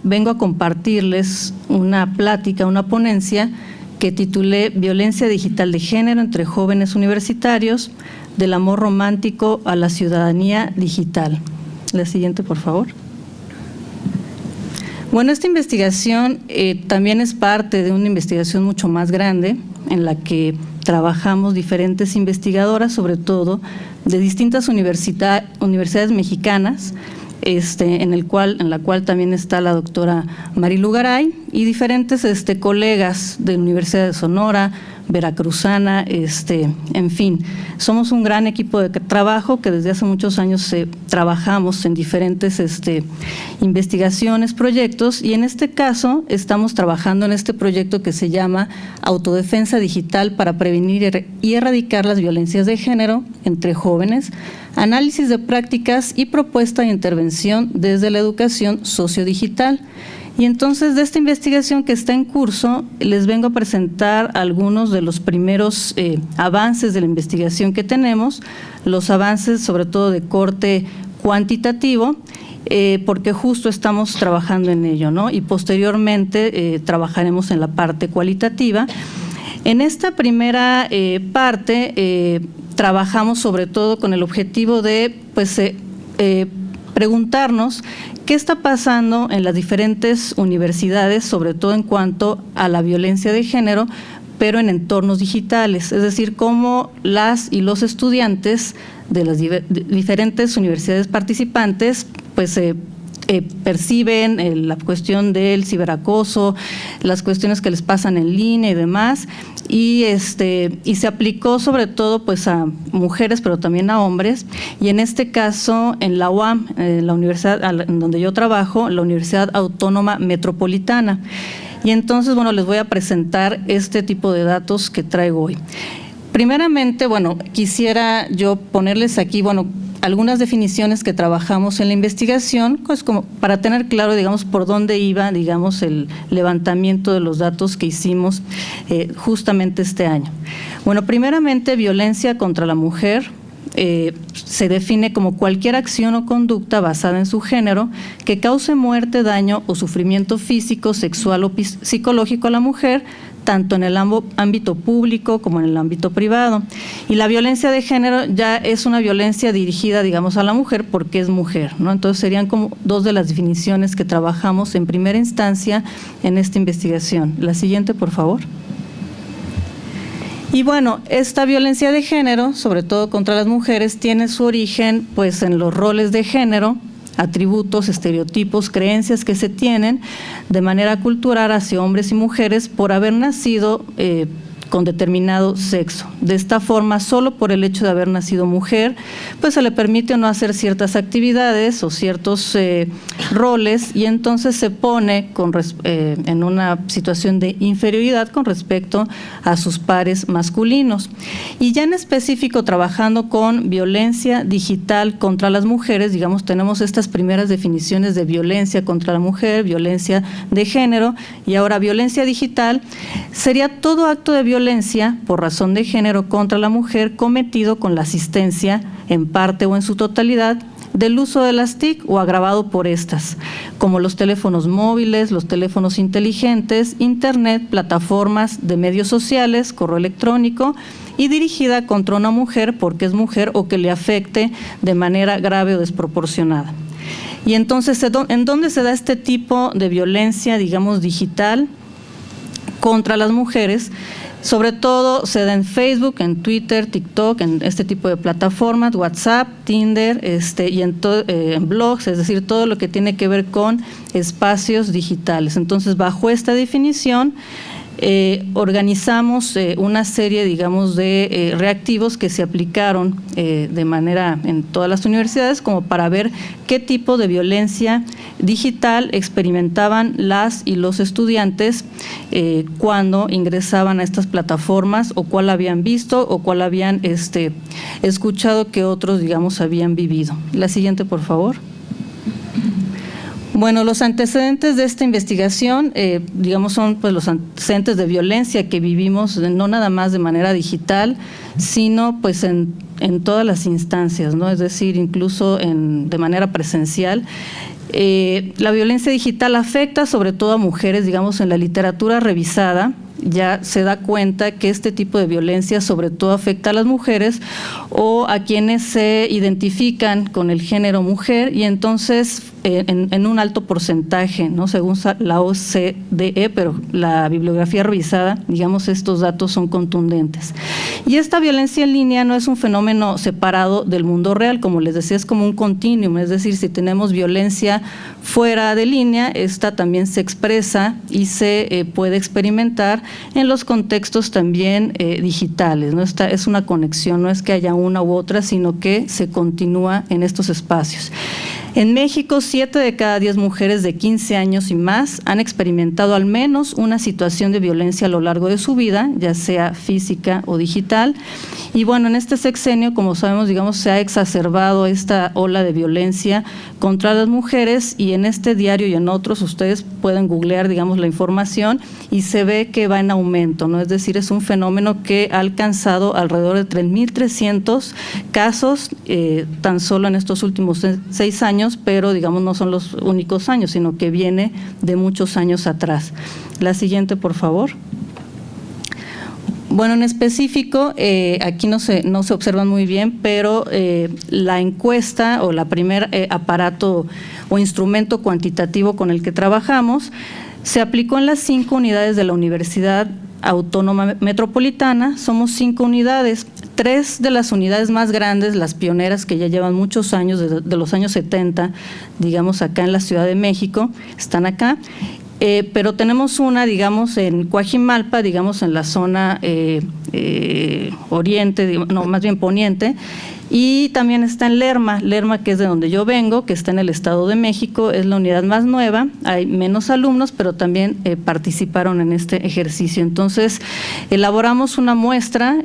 vengo a compartirles una plática, una ponencia que titulé Violencia Digital de Género entre Jóvenes Universitarios, del amor romántico a la ciudadanía digital. La siguiente, por favor. Bueno, esta investigación también es parte de una investigación mucho más grande en la que trabajamos diferentes investigadoras, sobre todo de distintas universidades mexicanas, en la cual también está la doctora Marilu Garay y diferentes colegas de la Universidad de Sonora, veracruzana, en fin, somos un gran equipo de trabajo que desde hace muchos años trabajamos en diferentes investigaciones, proyectos, y en este caso estamos trabajando en este proyecto que se llama Autodefensa Digital para prevenir y erradicar las violencias de género entre jóvenes, análisis de prácticas y propuesta de intervención desde la educación sociodigital. Y entonces, de esta investigación que está en curso, les vengo a presentar algunos de los primeros avances de la investigación que tenemos, los avances sobre todo de corte cuantitativo, porque justo estamos trabajando en ello, ¿no? Y posteriormente trabajaremos en la parte cualitativa. En esta primera parte trabajamos sobre todo con el objetivo de preguntarnos qué está pasando en las diferentes universidades, sobre todo en cuanto a la violencia de género, pero en entornos digitales, es decir, cómo las y los estudiantes de las diferentes universidades participantes perciben la cuestión del ciberacoso, las cuestiones que les pasan en línea y demás, y se aplicó sobre todo pues a mujeres, pero también a hombres, y en este caso en la UAM, la universidad en donde yo trabajo, la Universidad Autónoma Metropolitana. Y entonces, bueno, les voy a presentar este tipo de datos que traigo hoy. Primeramente, bueno, quisiera yo ponerles aquí, bueno, algunas definiciones que trabajamos en la investigación, pues como para tener claro, digamos, por dónde iba, digamos, el levantamiento de los datos que hicimos justamente este año. Bueno, primeramente, violencia contra la mujer se define como cualquier acción o conducta basada en su género que cause muerte, daño o sufrimiento físico, sexual o psicológico a la mujer, tanto en el ámbito público como en el ámbito privado. Y la violencia de género ya es una violencia dirigida, digamos, a la mujer porque es mujer, ¿no? Entonces serían como dos de las definiciones que trabajamos en primera instancia en esta investigación. La siguiente, por favor. Y bueno, esta violencia de género, sobre todo contra las mujeres, tiene su origen pues en los roles de género, atributos, estereotipos, creencias que se tienen de manera cultural hacia hombres y mujeres por haber nacido con determinado sexo. De esta forma, solo por el hecho de haber nacido mujer, pues se le permite o no hacer ciertas actividades o ciertos roles, y entonces se pone en una situación de inferioridad con respecto a sus pares masculinos. Y ya en específico, trabajando con violencia digital contra las mujeres, digamos, tenemos estas primeras definiciones de violencia contra la mujer, violencia de género, y ahora violencia digital sería todo acto de violencia por razón de género contra la mujer cometido con la asistencia, en parte o en su totalidad, del uso de las TIC o agravado por estas, como los teléfonos móviles, los teléfonos inteligentes, internet, plataformas de medios sociales, correo electrónico, y dirigida contra una mujer porque es mujer o que le afecte de manera grave o desproporcionada. Y entonces, ¿en dónde se da este tipo de violencia, digamos, digital contra las mujeres? Sobre todo se da en Facebook, en Twitter, TikTok, en este tipo de plataformas, WhatsApp, Tinder, y en blogs, es decir, todo lo que tiene que ver con espacios digitales. Entonces, bajo esta definición, organizamos una serie, digamos, de reactivos que se aplicaron de manera en todas las universidades como para ver qué tipo de violencia digital experimentaban las y los estudiantes cuando ingresaban a estas plataformas, o cuál habían visto o cuál habían escuchado que otros, digamos, habían vivido. La siguiente, por favor. Bueno, los antecedentes de esta investigación, digamos, son pues los antecedentes de violencia que vivimos no nada más de manera digital, sino pues en todas las instancias, ¿no? Es decir, incluso de manera presencial. La violencia digital afecta sobre todo a mujeres, digamos, en la literatura revisada. Ya se da cuenta que este tipo de violencia sobre todo afecta a las mujeres o a quienes se identifican con el género mujer, y entonces en un alto porcentaje, ¿no? Según la OCDE, pero la bibliografía revisada, digamos, estos datos son contundentes. Y esta violencia en línea no es un fenómeno separado del mundo real, como les decía, es como un continuum, es decir, si tenemos violencia fuera de línea, esta también se expresa y se puede experimentar en los contextos también digitales, ¿no? Esta es una conexión, no es que haya una u otra, sino que se continúa en estos espacios. En México, 7 de cada 10 mujeres de 15 años y más han experimentado al menos una situación de violencia a lo largo de su vida, ya sea física o digital. Y bueno, en este sexenio, como sabemos, digamos, se ha exacerbado esta ola de violencia contra las mujeres, y en este diario y en otros ustedes pueden googlear, digamos, la información y se ve que va en aumento, ¿no? Es decir, es un fenómeno que ha alcanzado alrededor de 3.300 casos tan solo en estos últimos 6 años, pero digamos no son los únicos años, sino que viene de muchos años atrás. La siguiente, por favor. Bueno, en específico, aquí no se observan muy bien, pero la encuesta o la primer aparato o instrumento cuantitativo con el que trabajamos se aplicó en las 5 unidades de la Universidad Autónoma Metropolitana. Somos 5 unidades. 3 de las unidades más grandes, las pioneras que ya llevan muchos años, desde los años 70, digamos acá en la Ciudad de México, están acá. Pero tenemos una, digamos, en Coajimalpa, digamos, en la zona oriente, no, más bien poniente, y también está en Lerma, que es de donde yo vengo, que está en el Estado de México, es la unidad más nueva, hay menos alumnos, pero también participaron en este ejercicio. Entonces, elaboramos una muestra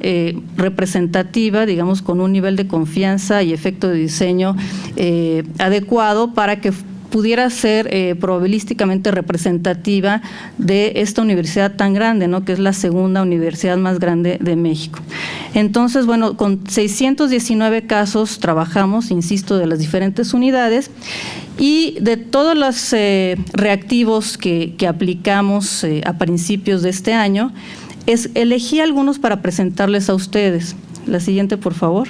representativa, digamos, con un nivel de confianza y efecto de diseño adecuado para que pudiera ser probabilísticamente representativa de esta universidad tan grande, ¿no?, que es la segunda universidad más grande de México. Entonces, bueno, con 619 casos trabajamos, insisto, de las diferentes unidades, y de todos los reactivos que aplicamos a principios de este año, elegí algunos para presentarles a ustedes. La siguiente, por favor.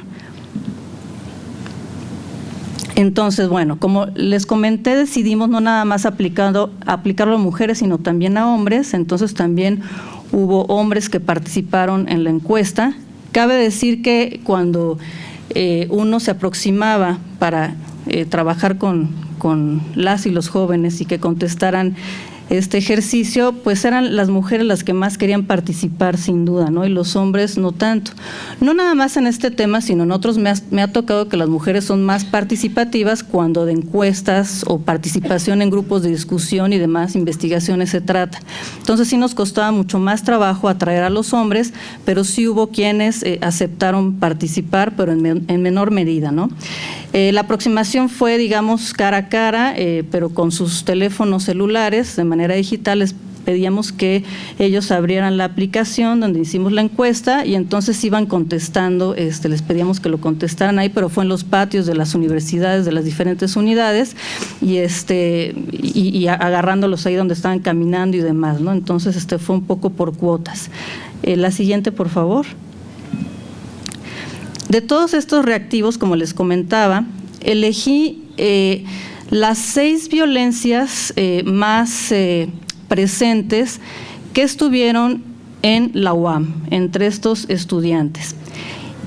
Entonces, bueno, como les comenté, decidimos no nada más aplicarlo a mujeres, sino también a hombres. Entonces, también hubo hombres que participaron en la encuesta. Cabe decir que cuando uno se aproximaba para trabajar con las y los jóvenes y que contestaran este ejercicio, pues eran las mujeres las que más querían participar, sin duda, ¿no? Y los hombres no tanto. No nada más en este tema, sino en otros me ha tocado que las mujeres son más participativas cuando de encuestas o participación en grupos de discusión y demás investigaciones se trata. Entonces sí nos costaba mucho más trabajo atraer a los hombres, pero sí hubo quienes aceptaron participar, pero en menor medida, ¿no? La aproximación fue, digamos, cara a cara, pero con sus teléfonos celulares, de manera digital. Les pedíamos que ellos abrieran la aplicación donde hicimos la encuesta y entonces iban contestando, les pedíamos que lo contestaran ahí, pero fue en los patios de las universidades, de las diferentes unidades, y agarrándolos ahí donde estaban caminando y demás, ¿no? Entonces fue un poco por cuotas. La siguiente, por favor. De todos estos reactivos, como les comentaba, elegí las 6 violencias más presentes que estuvieron en la UAM, entre estos estudiantes.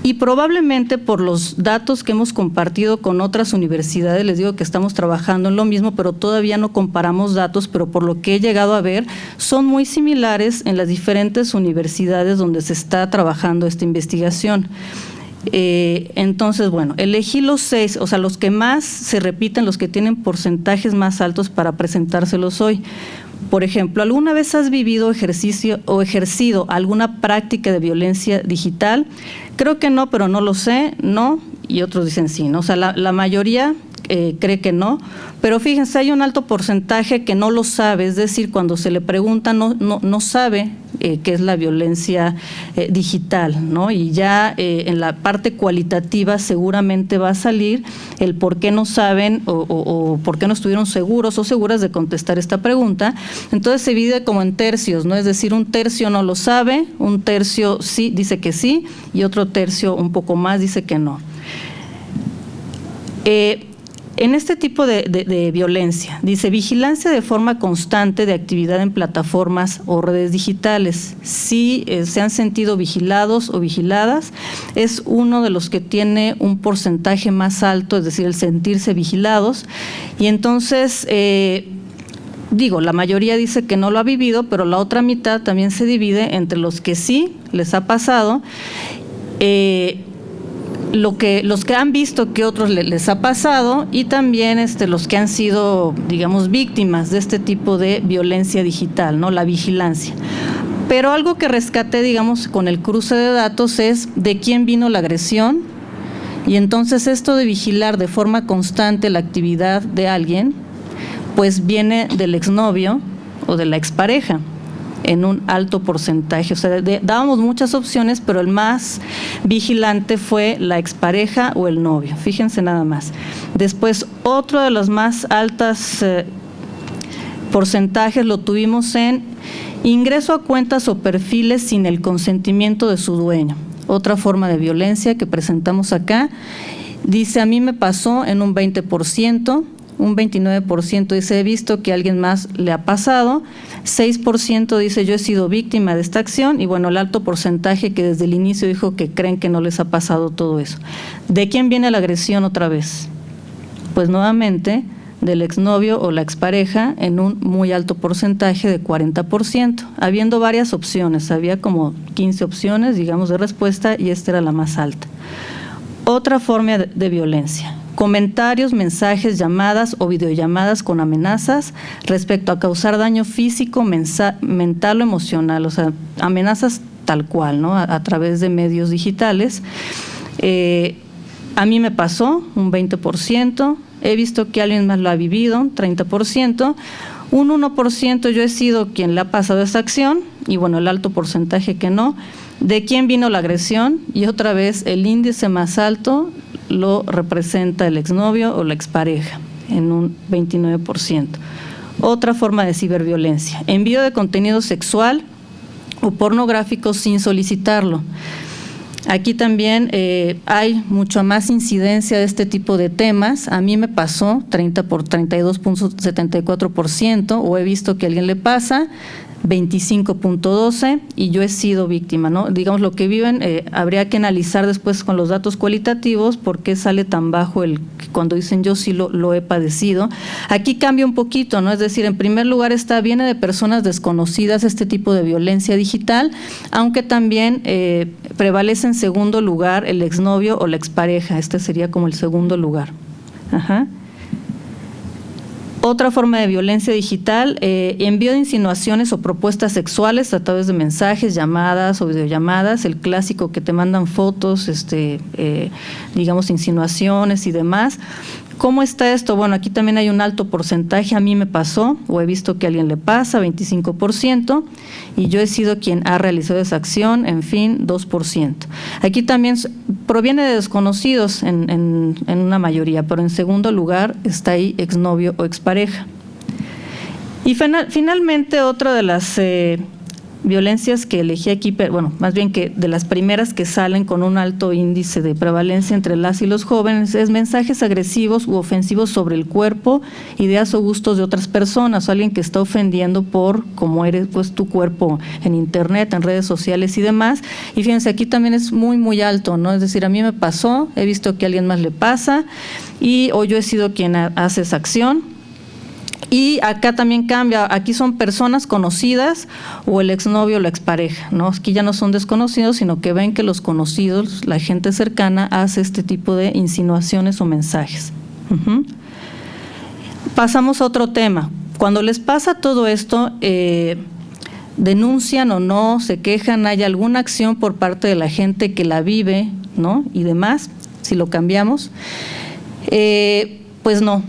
Y probablemente por los datos que hemos compartido con otras universidades, les digo que estamos trabajando en lo mismo, pero todavía no comparamos datos, pero por lo que he llegado a ver, son muy similares en las diferentes universidades donde se está trabajando esta investigación. Entonces, bueno, elegí los 6, o sea, los que más se repiten, los que tienen porcentajes más altos para presentárselos hoy. Por ejemplo, ¿alguna vez has vivido ejercido alguna práctica de violencia digital? Creo que no, pero no lo sé, no, y otros dicen sí, ¿no? O sea, la mayoría cree que no, pero fíjense, hay un alto porcentaje que no lo sabe, es decir, cuando se le pregunta no sabe qué es la violencia digital, ¿no? Y ya en la parte cualitativa seguramente va a salir el por qué no saben o por qué no estuvieron seguros o seguras de contestar esta pregunta. Entonces se divide como en tercios, ¿no? Es decir, un tercio no lo sabe, un tercio sí dice que sí y otro tercio un poco más dice que no. En este tipo de violencia, dice vigilancia de forma constante de actividad en plataformas o redes digitales. Si se han sentido vigilados o vigiladas, es uno de los que tiene un porcentaje más alto, es decir, el sentirse vigilados. Y entonces, la mayoría dice que no lo ha vivido, pero la otra mitad también se divide entre los que sí les ha pasado, los que han visto que otros les ha pasado y también los que han sido, víctimas de este tipo de violencia digital, ¿no? La vigilancia. Pero algo que rescaté, con el cruce de datos es de quién vino la agresión, y entonces esto de vigilar de forma constante la actividad de alguien, pues viene del exnovio o de la expareja, en un alto porcentaje. O sea, dábamos muchas opciones, pero el más vigilante fue la expareja o el novio. Fíjense nada más. Después, otro de los más altos porcentajes lo tuvimos en ingreso a cuentas o perfiles sin el consentimiento de su dueño. Otra forma de violencia que presentamos acá. Dice, a mí me pasó en un 20%, un 29% dice, he visto que a alguien más le ha pasado, 6% dice, yo he sido víctima de esta acción, y bueno, el alto porcentaje que desde el inicio dijo que creen que no les ha pasado todo eso. ¿De quién viene la agresión otra vez? Pues nuevamente del exnovio o la expareja en un muy alto porcentaje de 40%, habiendo varias opciones, había como 15 opciones, de respuesta, y esta era la más alta. Otra forma de violencia. Comentarios, mensajes, llamadas o videollamadas con amenazas respecto a causar daño físico, mental o emocional, o sea, amenazas tal cual, ¿no? A través de medios digitales. A mí me pasó un 20%, he visto que alguien más lo ha vivido, 30%, un 1% yo he sido quien le ha pasado esa acción, y bueno, el alto porcentaje que no. ¿De quién vino la agresión? Y otra vez el índice más alto lo representa el exnovio o la expareja, en un 29%. Otra forma de ciberviolencia, envío de contenido sexual o pornográfico sin solicitarlo. Aquí también hay mucha más incidencia de este tipo de temas. A mí me pasó 32.74%, o he visto que a alguien le pasa 25.12%, y yo he sido víctima, ¿no? Lo que viven, habría que analizar después con los datos cualitativos por qué sale tan bajo cuando dicen yo sí lo he padecido. Aquí cambia un poquito, ¿no? Es decir, en primer lugar viene de personas desconocidas este tipo de violencia digital, aunque también prevalece en segundo lugar el exnovio o la expareja. Este sería como el segundo lugar. Ajá. Otra forma de violencia digital, envío de insinuaciones o propuestas sexuales a través de mensajes, llamadas o videollamadas, el clásico que te mandan fotos, insinuaciones y demás. ¿Cómo está esto? Bueno, aquí también hay un alto porcentaje, a mí me pasó o he visto que a alguien le pasa, 25%, y yo he sido quien ha realizado esa acción, en fin, 2%. Aquí también proviene de desconocidos en una mayoría, pero en segundo lugar está ahí exnovio o expareja. Y finalmente, otra de las violencias que elegí aquí, bueno, más bien que de las primeras que salen con un alto índice de prevalencia entre las y los jóvenes, es mensajes agresivos u ofensivos sobre el cuerpo, ideas o gustos de otras personas, o alguien que está ofendiendo por cómo eres, pues, tu cuerpo en internet, en redes sociales y demás. Y fíjense, aquí también es muy, muy alto, ¿no? Es decir, a mí me pasó, he visto que a alguien más le pasa, o yo he sido quien hace esa acción. Y acá también cambia, aquí son personas conocidas o el exnovio o la expareja, ¿no? Aquí ya no son desconocidos, sino que ven que los conocidos, la gente cercana, hace este tipo de insinuaciones o mensajes. Pasamos a otro tema. Cuando les pasa todo esto, denuncian o no, se quejan, hay alguna acción por parte de la gente que la vive, ¿no? Y demás, si lo cambiamos, pues no.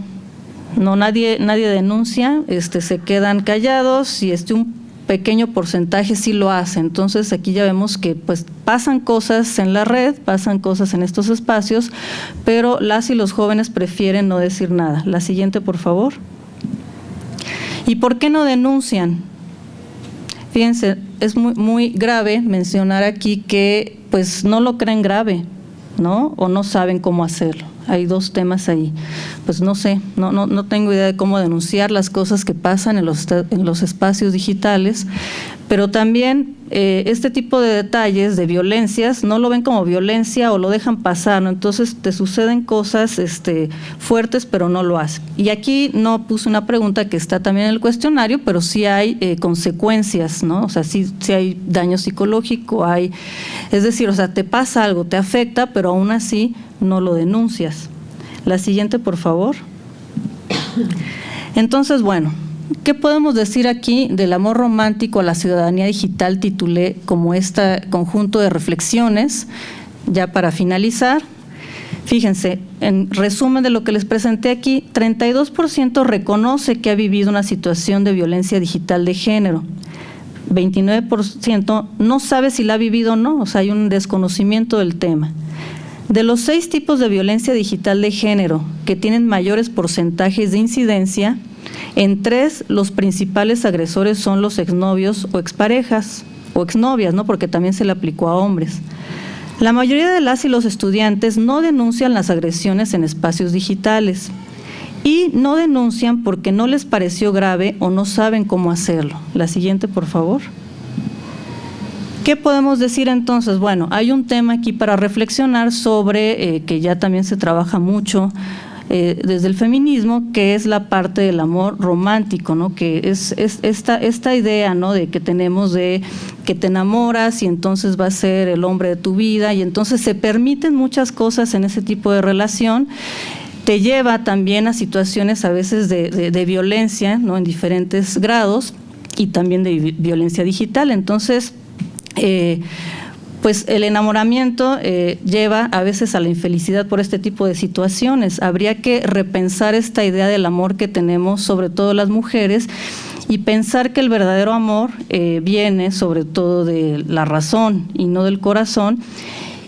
No, nadie denuncia, se quedan callados, y un pequeño porcentaje sí lo hace. Entonces aquí ya vemos que pues pasan cosas en la red, pasan cosas en estos espacios, pero las y los jóvenes prefieren no decir nada. La siguiente, por favor. ¿Y por qué no denuncian? Fíjense, es muy, muy grave mencionar aquí que pues no lo creen grave, ¿no? O no saben cómo hacerlo. Hay dos temas ahí. Pues no sé, no tengo idea de cómo denunciar las cosas que pasan en los espacios digitales, pero también este tipo de detalles, de violencias, no lo ven como violencia o lo dejan pasar, ¿no? Entonces te suceden cosas fuertes, pero no lo hacen. Y aquí no puse una pregunta que está también en el cuestionario, pero sí hay consecuencias, ¿no? O sea, sí hay daño psicológico, es decir, o sea, te pasa algo, te afecta, pero aún así no lo denuncias. La siguiente, por favor. Entonces, bueno, ¿qué podemos decir aquí del amor romántico a la ciudadanía digital? Titulé como este conjunto de reflexiones, ya para finalizar. Fíjense, en resumen de lo que les presenté aquí, 32% reconoce que ha vivido una situación de violencia digital de género. 29% no sabe si la ha vivido o no, o sea, hay un desconocimiento del tema. De los 6 tipos de violencia digital de género que tienen mayores porcentajes de incidencia, en 3 los principales agresores son los exnovios o exparejas o exnovias, ¿no? Porque también se le aplicó a hombres. La mayoría de las y los estudiantes no denuncian las agresiones en espacios digitales y no denuncian porque no les pareció grave o no saben cómo hacerlo. La siguiente, por favor. ¿Qué podemos decir entonces? Bueno, hay un tema aquí para reflexionar sobre que ya también se trabaja mucho desde el feminismo, que es la parte del amor romántico, ¿no? Que es esta idea, ¿no? De que tenemos de que te enamoras y entonces va a ser el hombre de tu vida, y entonces se permiten muchas cosas en ese tipo de relación. Te lleva también a situaciones a veces de violencia, ¿no? En diferentes grados, y también de violencia digital. Entonces, pues el enamoramiento lleva a veces a la infelicidad por este tipo de situaciones. Habría que repensar esta idea del amor que tenemos, sobre todo las mujeres, y pensar que el verdadero amor viene sobre todo de la razón y no del corazón,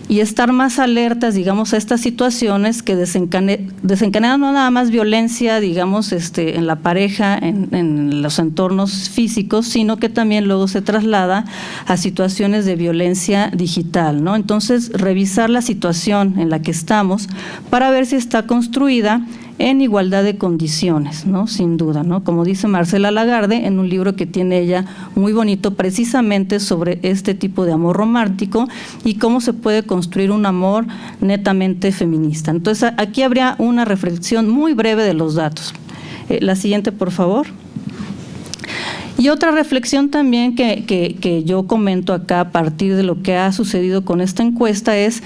y estar más alertas, digamos, a estas situaciones que desencadenan no nada más violencia, digamos, en la pareja, en los entornos físicos, sino que también luego se traslada a situaciones de violencia digital, ¿no? Entonces, revisar la situación en la que estamos para ver si está construida en igualdad de condiciones, ¿no? Sin duda, ¿no? Como dice Marcela Lagarde en un libro que tiene ella muy bonito precisamente sobre este tipo de amor romántico y cómo se puede construir un amor netamente feminista. Entonces, aquí habría una reflexión muy breve de los datos. La siguiente, por favor. Y otra reflexión también que yo comento acá a partir de lo que ha sucedido con esta encuesta es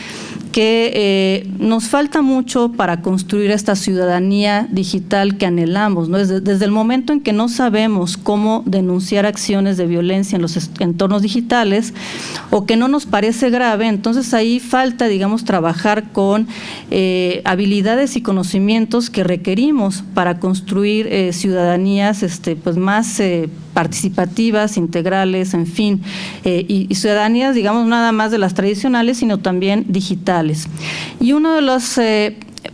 que nos falta mucho para construir esta ciudadanía digital que anhelamos, ¿no? Desde el momento en que no sabemos cómo denunciar acciones de violencia en los entornos digitales o que no nos parece grave, entonces ahí falta, digamos, trabajar con habilidades y conocimientos que requerimos para construir ciudadanías pues más participativas, integrales, en fin, y ciudadanías, digamos, nada más de las tradicionales, sino también digitales. Y una de las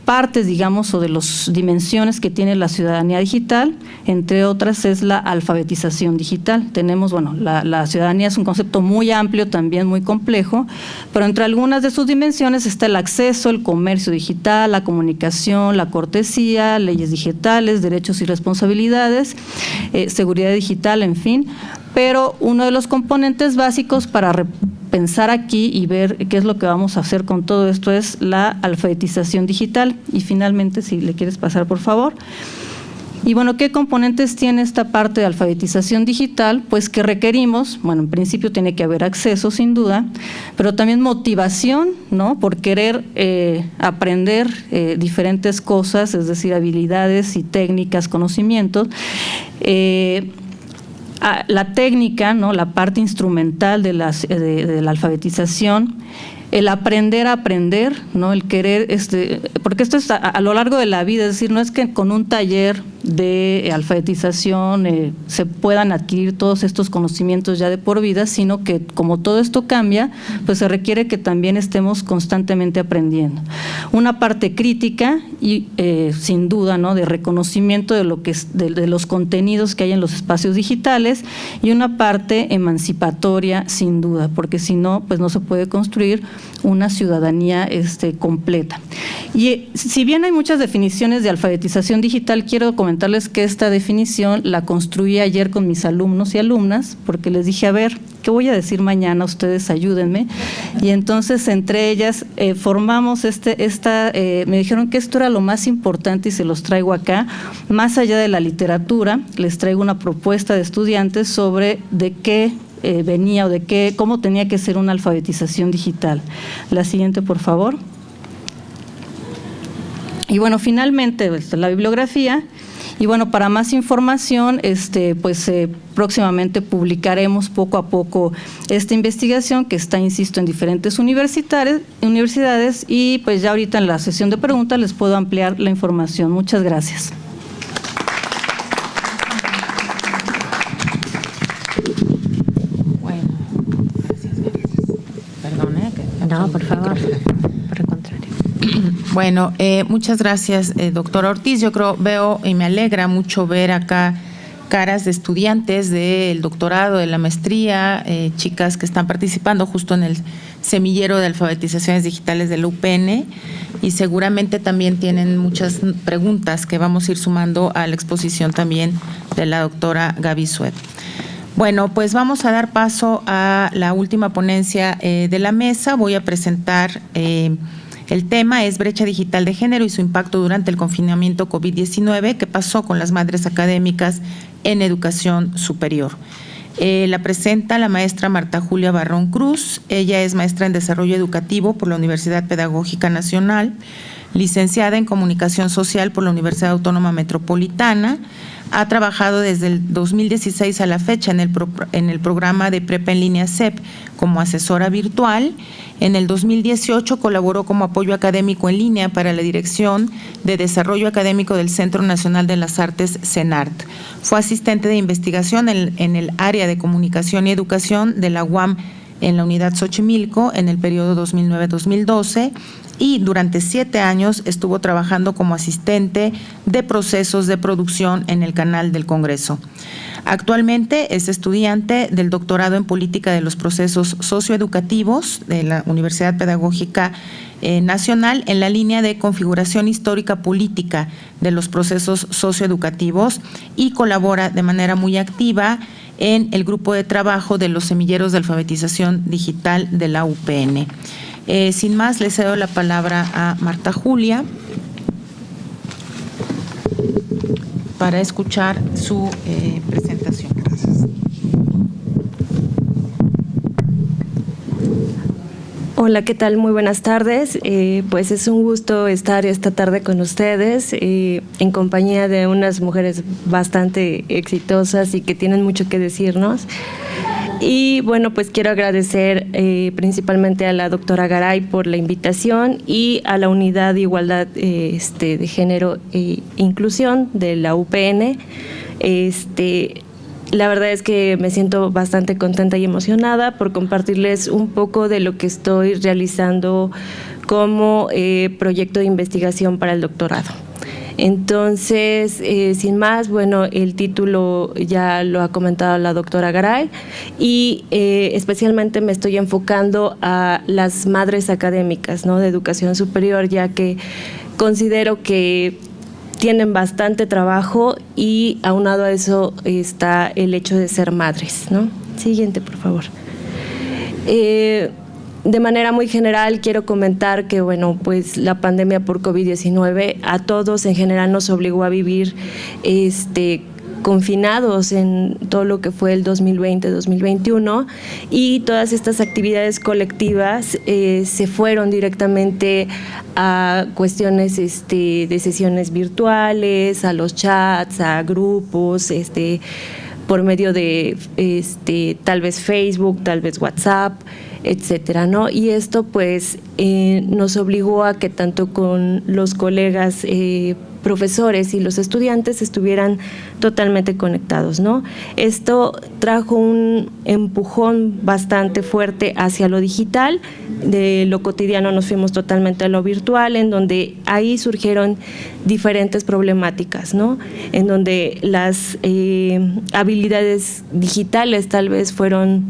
partes, digamos, o de las dimensiones que tiene la ciudadanía digital, entre otras, es la alfabetización digital. Tenemos, bueno, la ciudadanía es un concepto muy amplio, también muy complejo, pero entre algunas de sus dimensiones está el acceso, el comercio digital, la comunicación, la cortesía, leyes digitales, derechos y responsabilidades, seguridad digital, en fin. Pero uno de los componentes básicos para pensar aquí y ver qué es lo que vamos a hacer con todo esto es la alfabetización digital. Y finalmente, si le quieres pasar, por favor. Y bueno, ¿qué componentes tiene esta parte de alfabetización digital? Pues que requerimos, bueno, en principio tiene que haber acceso, sin duda, pero también motivación, ¿no? Por querer aprender diferentes cosas, es decir, habilidades y técnicas, conocimientos. La técnica, ¿no? La parte instrumental de la alfabetización, el aprender a aprender, ¿no? El querer, porque esto es a lo largo de la vida, es decir, no es que con un taller de alfabetización se puedan adquirir todos estos conocimientos ya de por vida, sino que como todo esto cambia, pues se requiere que también estemos constantemente aprendiendo. Una parte crítica y sin duda, ¿no? De reconocimiento de lo que de los contenidos que hay en los espacios digitales, y una parte emancipatoria, sin duda, porque si no, pues no se puede construir una ciudadanía completa. Y si bien hay muchas definiciones de alfabetización digital, quiero comentarles que esta definición la construí ayer con mis alumnos y alumnas, porque les dije, a ver, ¿qué voy a decir mañana? Ustedes ayúdenme. Y entonces, entre ellas, formamos me dijeron que esto era lo más importante y se los traigo acá. Más allá de la literatura, les traigo una propuesta de estudiantes sobre de qué venía o cómo tenía que ser una alfabetización digital. La siguiente, por favor. Y bueno, finalmente, la bibliografía. Y bueno, para más información, próximamente publicaremos poco a poco esta investigación que está, insisto, en diferentes universidades y pues ya ahorita en la sesión de preguntas les puedo ampliar la información. Muchas gracias. Bueno, gracias. Perdón, No, por favor. Por el contrario. Bueno, muchas gracias, doctora Ortiz. Yo veo y me alegra mucho ver acá caras de estudiantes del doctorado, de la maestría, chicas que están participando justo en el semillero de alfabetizaciones digitales de la UPN y seguramente también tienen muchas preguntas que vamos a ir sumando a la exposición también de la doctora Gaby Sued. Bueno, pues vamos a dar paso a la última ponencia de la mesa. Voy a presentar el tema es brecha digital de género y su impacto durante el confinamiento COVID-19, ¿qué pasó con las madres académicas en educación superior? La presenta la maestra Marta Julia Barrón Cruz. Ella es maestra en desarrollo educativo por la Universidad Pedagógica Nacional, licenciada en comunicación social por la Universidad Autónoma Metropolitana. Ha trabajado desde el 2016 a la fecha en el programa de Prepa en Línea CEP como asesora virtual. En el 2018 colaboró como apoyo académico en línea para la Dirección de Desarrollo Académico del Centro Nacional de las Artes, CENART. Fue asistente de investigación en el área de comunicación y educación de la UAM en la unidad Xochimilco en el periodo 2009-2012 y durante 7 años estuvo trabajando como asistente de procesos de producción en el canal del Congreso. Actualmente es estudiante del doctorado en Política de los Procesos Socioeducativos de la Universidad Pedagógica Nacional en la línea de configuración histórica política de los procesos socioeducativos y colabora de manera muy activa en el grupo de trabajo de los semilleros de alfabetización digital de la UPN. Sin más, le cedo la palabra a Marta Julia para escuchar su presentación. Gracias. Hola, ¿qué tal? Muy buenas tardes. Pues es un gusto estar esta tarde con ustedes en compañía de unas mujeres bastante exitosas y que tienen mucho que decirnos. Y bueno, pues quiero agradecer principalmente a la doctora Garay por la invitación y a la Unidad de Igualdad de Género e Inclusión de la UPN. La verdad es que me siento bastante contenta y emocionada por compartirles un poco de lo que estoy realizando como proyecto de investigación para el doctorado. Entonces, sin más, bueno, el título ya lo ha comentado la doctora Garay y especialmente me estoy enfocando a las madres académicas, ¿no?, de educación superior, ya que considero que tienen bastante trabajo y aunado a eso está el hecho de ser madres, ¿no? Siguiente, por favor. De manera muy general, quiero comentar que, bueno, pues la pandemia por COVID-19 a todos en general nos obligó a vivir confinados en todo lo que fue el 2020-2021 y todas estas actividades colectivas se fueron directamente a cuestiones de sesiones virtuales, a los chats, a grupos, por medio de tal vez Facebook, tal vez WhatsApp, etcétera, ¿no? Y esto pues nos obligó a que tanto con los colegas profesores y los estudiantes estuvieran totalmente conectados, ¿no? Esto trajo un empujón bastante fuerte hacia lo digital, de lo cotidiano nos fuimos totalmente a lo virtual, en donde ahí surgieron diferentes problemáticas, ¿no? En donde las habilidades digitales tal vez fueron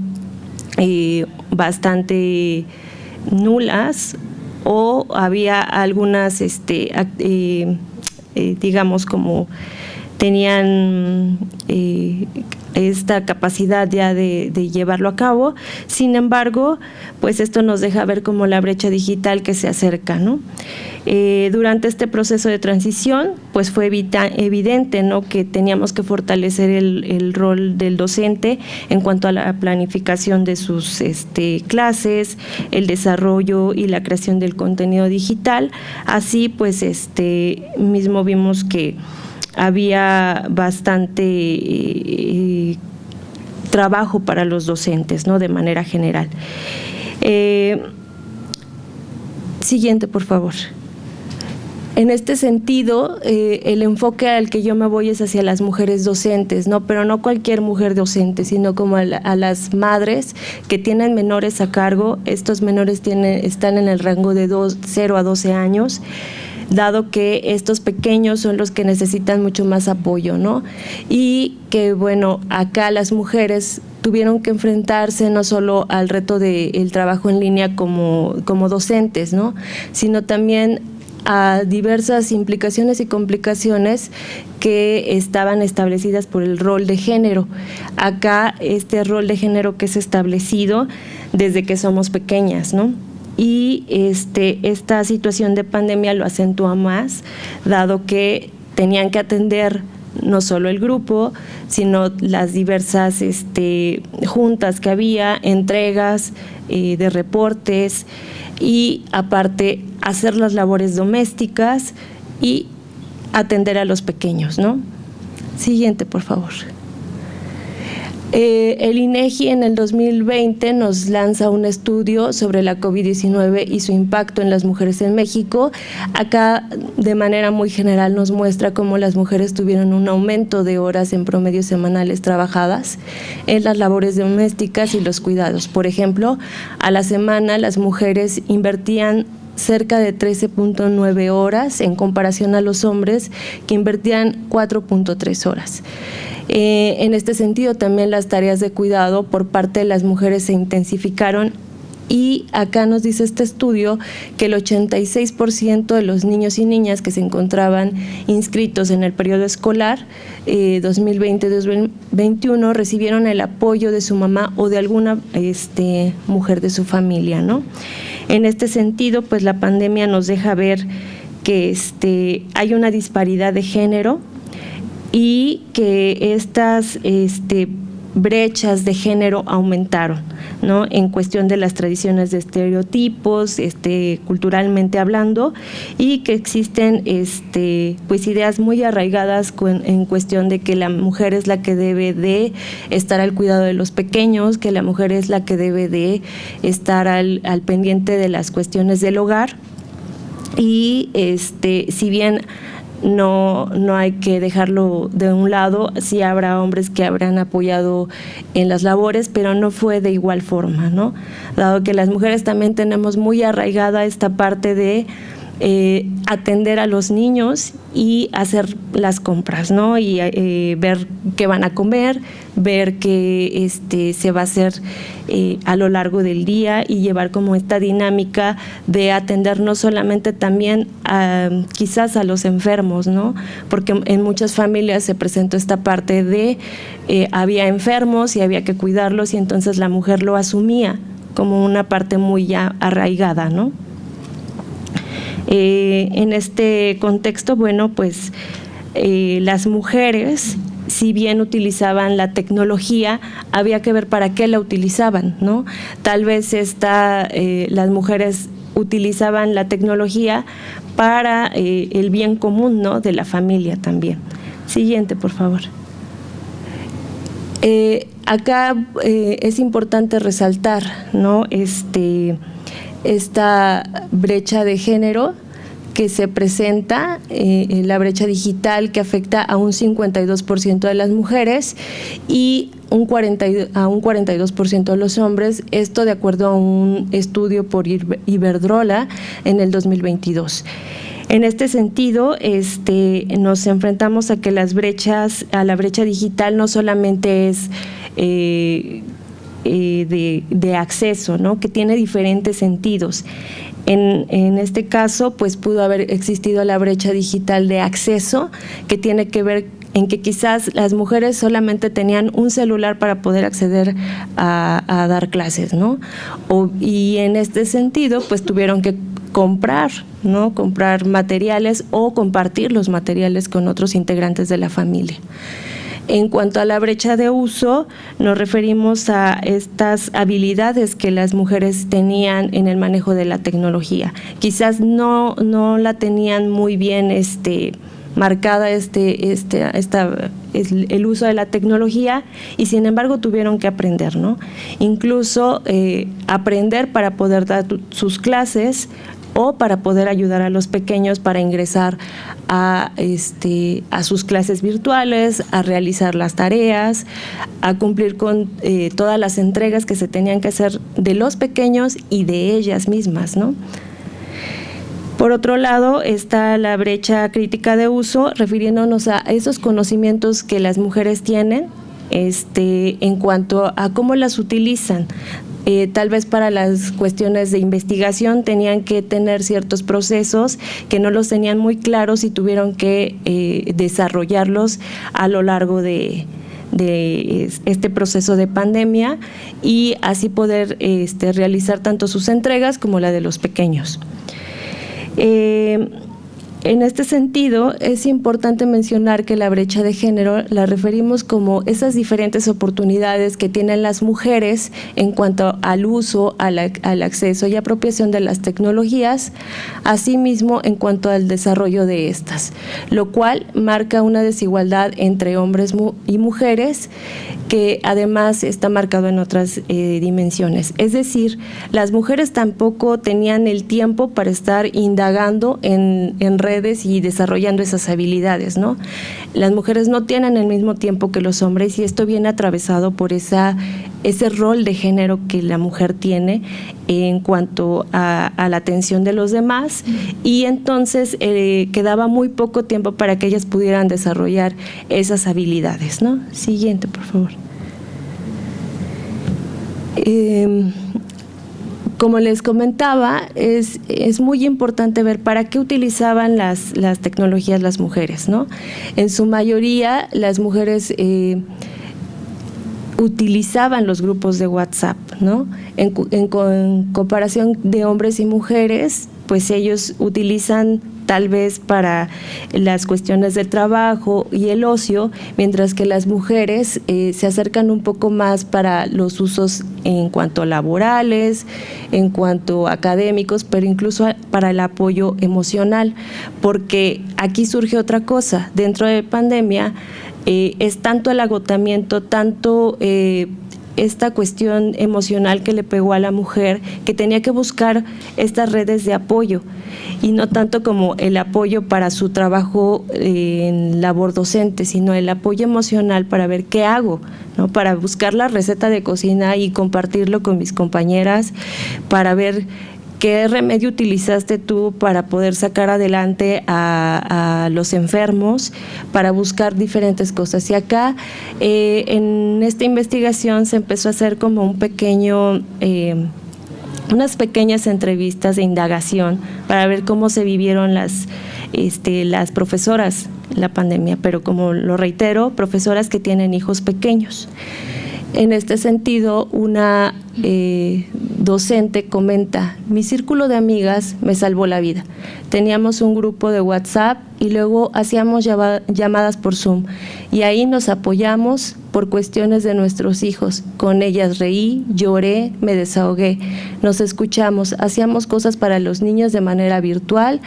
bastante nulas o había algunas, digamos, como tenían esta capacidad ya de llevarlo a cabo. Sin embargo, pues esto nos deja ver como la brecha digital que se acerca, ¿no? Durante este proceso de transición, pues fue evidente, ¿no?, que teníamos que fortalecer el rol del docente en cuanto a la planificación de sus clases, el desarrollo y la creación del contenido digital. Así, pues, mismo vimos que había bastante trabajo para los docentes, ¿no?, de manera general. Siguiente, por favor. En este sentido, el enfoque al que yo me voy es hacia las mujeres docentes, ¿no? Pero no cualquier mujer docente, sino como a las madres que tienen menores a cargo. Estos menores están en el rango de 0 a 12 años, dado que estos pequeños son los que necesitan mucho más apoyo, ¿no? Y que, bueno, acá las mujeres tuvieron que enfrentarse no solo al reto del trabajo en línea como docentes, ¿no?, sino también a diversas implicaciones y complicaciones que estaban establecidas por el rol de género. Acá este rol de género que es establecido desde que somos pequeñas, ¿no? Y esta situación de pandemia lo acentúa más, dado que tenían que atender no solo el grupo, sino las diversas juntas que había, entregas de reportes, y aparte hacer las labores domésticas y atender a los pequeños, ¿no? Siguiente, por favor. El INEGI en el 2020 nos lanza un estudio sobre la COVID-19 y su impacto en las mujeres en México. Acá, de manera muy general, nos muestra cómo las mujeres tuvieron un aumento de horas en promedio semanales trabajadas en las labores domésticas y los cuidados. Por ejemplo, a la semana las mujeres invertían cerca de 13.9 horas en comparación a los hombres, que invertían 4.3 horas. En este sentido, también las tareas de cuidado por parte de las mujeres se intensificaron, y acá nos dice este estudio que el 86% de los niños y niñas que se encontraban inscritos en el periodo escolar 2020-2021 recibieron el apoyo de su mamá o de alguna mujer de su familia, ¿no? En este sentido, pues la pandemia nos deja ver que hay una disparidad de género y que estas brechas de género aumentaron, ¿no?, en cuestión de las tradiciones de estereotipos, culturalmente hablando, y que existen pues ideas muy arraigadas en cuestión de que la mujer es la que debe de estar al cuidado de los pequeños, que la mujer es la que debe de estar al pendiente de las cuestiones del hogar. Y si bien no hay que dejarlo de un lado, sí habrá hombres que habrán apoyado en las labores, pero no fue de igual forma, ¿no? Dado que las mujeres también tenemos muy arraigada esta parte de atender a los niños y hacer las compras, ¿no? Y ver qué van a comer, ver qué se va a hacer a lo largo del día, y llevar como esta dinámica de atender no solamente también quizás a los enfermos, ¿no? Porque en muchas familias se presentó esta parte de había enfermos y había que cuidarlos, y entonces la mujer lo asumía como una parte muy ya arraigada, ¿no? En este contexto, bueno, pues las mujeres, si bien utilizaban la tecnología, había que ver para qué la utilizaban, ¿no? Tal vez las mujeres utilizaban la tecnología para el bien común, ¿no?, de la familia también. Siguiente, por favor. Acá es importante resaltar, ¿no?, esta brecha de género que se presenta, la brecha digital, que afecta a un 52% de las mujeres y a un 42% de los hombres, esto de acuerdo a un estudio por Iberdrola en el 2022. En este sentido, nos enfrentamos a que la brecha digital no solamente es de acceso, ¿no? Que tiene diferentes sentidos. En este caso, pues pudo haber existido la brecha digital de acceso, que tiene que ver en que quizás las mujeres solamente tenían un celular para poder acceder a dar clases, ¿no? Y en este sentido, pues tuvieron que comprar, ¿no? Comprar materiales o compartir los materiales con otros integrantes de la familia. En cuanto a la brecha de uso, nos referimos a estas habilidades que las mujeres tenían en el manejo de la tecnología. Quizás no la tenían muy bien marcada el uso de la tecnología, y sin embargo tuvieron que aprender, ¿no? Incluso aprender para poder dar sus clases o para poder ayudar a los pequeños para ingresar a sus clases virtuales, a realizar las tareas, a cumplir con todas las entregas que se tenían que hacer de los pequeños y de ellas mismas, ¿no? Por otro lado, está la brecha crítica de uso, refiriéndonos a esos conocimientos que las mujeres tienen en cuanto a cómo las utilizan. Tal vez para las cuestiones de investigación tenían que tener ciertos procesos que no los tenían muy claros y tuvieron que desarrollarlos a lo largo de este proceso de pandemia, y así poder realizar tanto sus entregas como la de los pequeños. En este sentido, es importante mencionar que la brecha de género la referimos como esas diferentes oportunidades que tienen las mujeres en cuanto al uso, al acceso y apropiación de las tecnologías, asimismo en cuanto al desarrollo de estas, lo cual marca una desigualdad entre hombres y mujeres, que además está marcado en otras dimensiones. Es decir, las mujeres tampoco tenían el tiempo para estar indagando en redes y desarrollando esas habilidades, ¿no? Las mujeres no tienen el mismo tiempo que los hombres, y esto viene atravesado por ese rol de género que la mujer tiene en cuanto a la atención de los demás, y entonces quedaba muy poco tiempo para que ellas pudieran desarrollar esas habilidades, ¿no? Siguiente, por favor. Como les comentaba, es muy importante ver para qué utilizaban las tecnologías las mujeres, ¿no? En su mayoría, las mujeres utilizaban los grupos de WhatsApp, ¿no? En comparación de hombres y mujeres, pues ellos utilizan tal vez para las cuestiones del trabajo y el ocio, mientras que las mujeres se acercan un poco más para los usos en cuanto laborales, en cuanto académicos, pero incluso para el apoyo emocional, porque aquí surge otra cosa. Dentro de pandemia es tanto el agotamiento, tanto esta cuestión emocional que le pegó a la mujer, que tenía que buscar estas redes de apoyo, y no tanto como el apoyo para su trabajo en labor docente, sino el apoyo emocional para ver qué hago, ¿no? Para buscar la receta de cocina y compartirlo con mis compañeras, para ver qué remedio utilizaste tú para poder sacar adelante a los enfermos, para buscar diferentes cosas. Y acá, en esta investigación se empezó a hacer como unas pequeñas entrevistas de indagación para ver cómo se vivieron las profesoras la pandemia, pero como lo reitero, profesoras que tienen hijos pequeños. En este sentido, una docente comenta: mi círculo de amigas me salvó la vida. Teníamos un grupo de WhatsApp y luego hacíamos llamadas por Zoom, y ahí nos apoyamos por cuestiones de nuestros hijos. Con ellas reí, lloré, me desahogué, nos escuchamos, hacíamos cosas para los niños de manera virtual,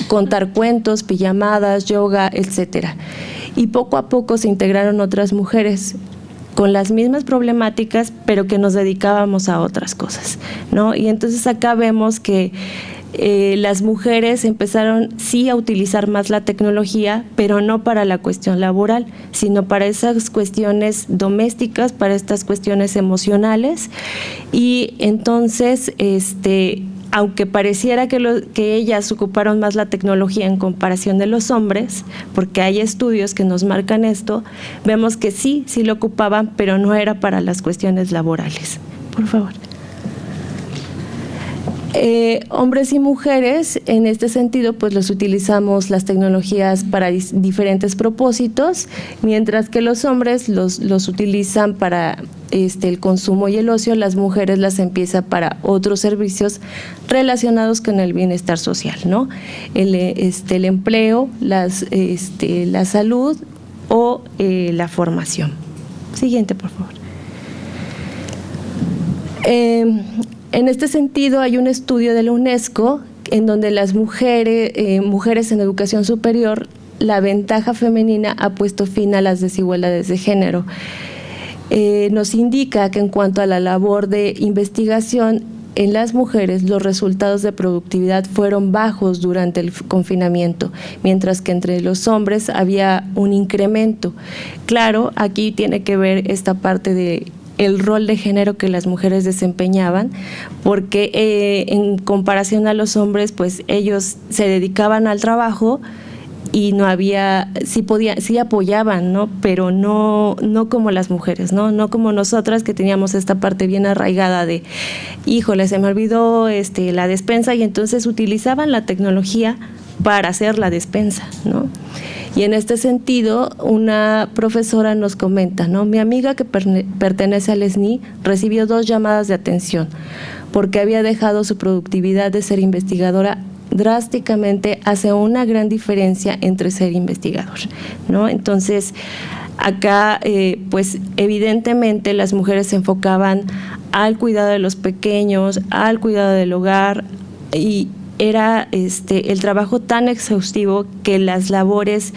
contar cuentos, pijamadas, yoga, etcétera. Y poco a poco se integraron otras mujeres con las mismas problemáticas, pero que nos dedicábamos a otras cosas, ¿no? Y entonces acá vemos que las mujeres empezaron sí a utilizar más la tecnología, pero no para la cuestión laboral, sino para esas cuestiones domésticas, para estas cuestiones emocionales. Y entonces aunque pareciera que ellas ocuparon más la tecnología en comparación de los hombres, porque hay estudios que nos marcan esto, vemos que sí lo ocupaban, pero no era para las cuestiones laborales. Por favor. Hombres y mujeres, en este sentido, pues los utilizamos las tecnologías para diferentes propósitos, mientras que los hombres los utilizan para el consumo y el ocio, las mujeres las empiezan para otros servicios relacionados con el bienestar social, ¿no? El empleo, la salud o la formación. Siguiente, por favor. En este sentido, hay un estudio de la UNESCO en donde las mujeres en educación superior, la ventaja femenina ha puesto fin a las desigualdades de género. Nos indica que en cuanto a la labor de investigación, en las mujeres los resultados de productividad fueron bajos durante el confinamiento, mientras que entre los hombres había un incremento. Claro, aquí tiene que ver esta parte de el rol de género que las mujeres desempeñaban, porque en comparación a los hombres, pues ellos se dedicaban al trabajo y no había, sí apoyaban, ¿no? Pero no como las mujeres, no como nosotras, que teníamos esta parte bien arraigada de, híjole, se me olvidó la despensa, y entonces utilizaban la tecnología para hacer la despensa, ¿no? Y en este sentido, una profesora nos comenta, ¿no? Mi amiga que pertenece al SNI recibió 2 llamadas de atención porque había dejado su productividad de ser investigadora drásticamente. Hace una gran diferencia entre ser investigador, ¿no? Entonces, acá, pues evidentemente las mujeres se enfocaban al cuidado de los pequeños, al cuidado del hogar, y era el trabajo tan exhaustivo que las labores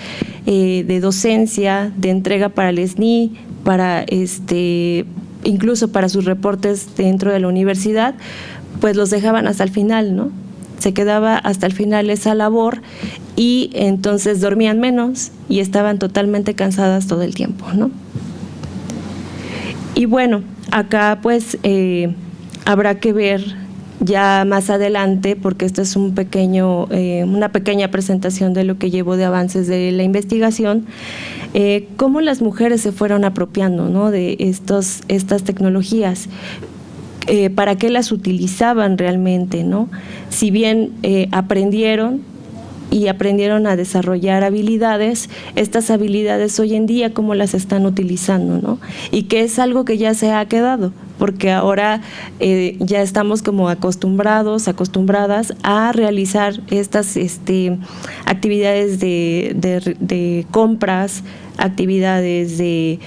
de docencia, de entrega para el SNI, para incluso para sus reportes dentro de la universidad, pues los dejaban hasta el final, ¿no? Se quedaba hasta el final esa labor, y entonces dormían menos y estaban totalmente cansadas todo el tiempo, ¿no? Y bueno, acá pues habrá que ver ya más adelante, porque esto es una pequeña presentación de lo que llevo de avances de la investigación, cómo las mujeres se fueron apropiando, ¿no? De estas tecnologías. ¿Para qué las utilizaban realmente, no? Si bien aprendieron a desarrollar habilidades, estas habilidades hoy en día cómo las están utilizando, ¿no? Y que es algo que ya se ha quedado, porque ahora ya estamos como acostumbradas a realizar estas actividades de compras, actividades de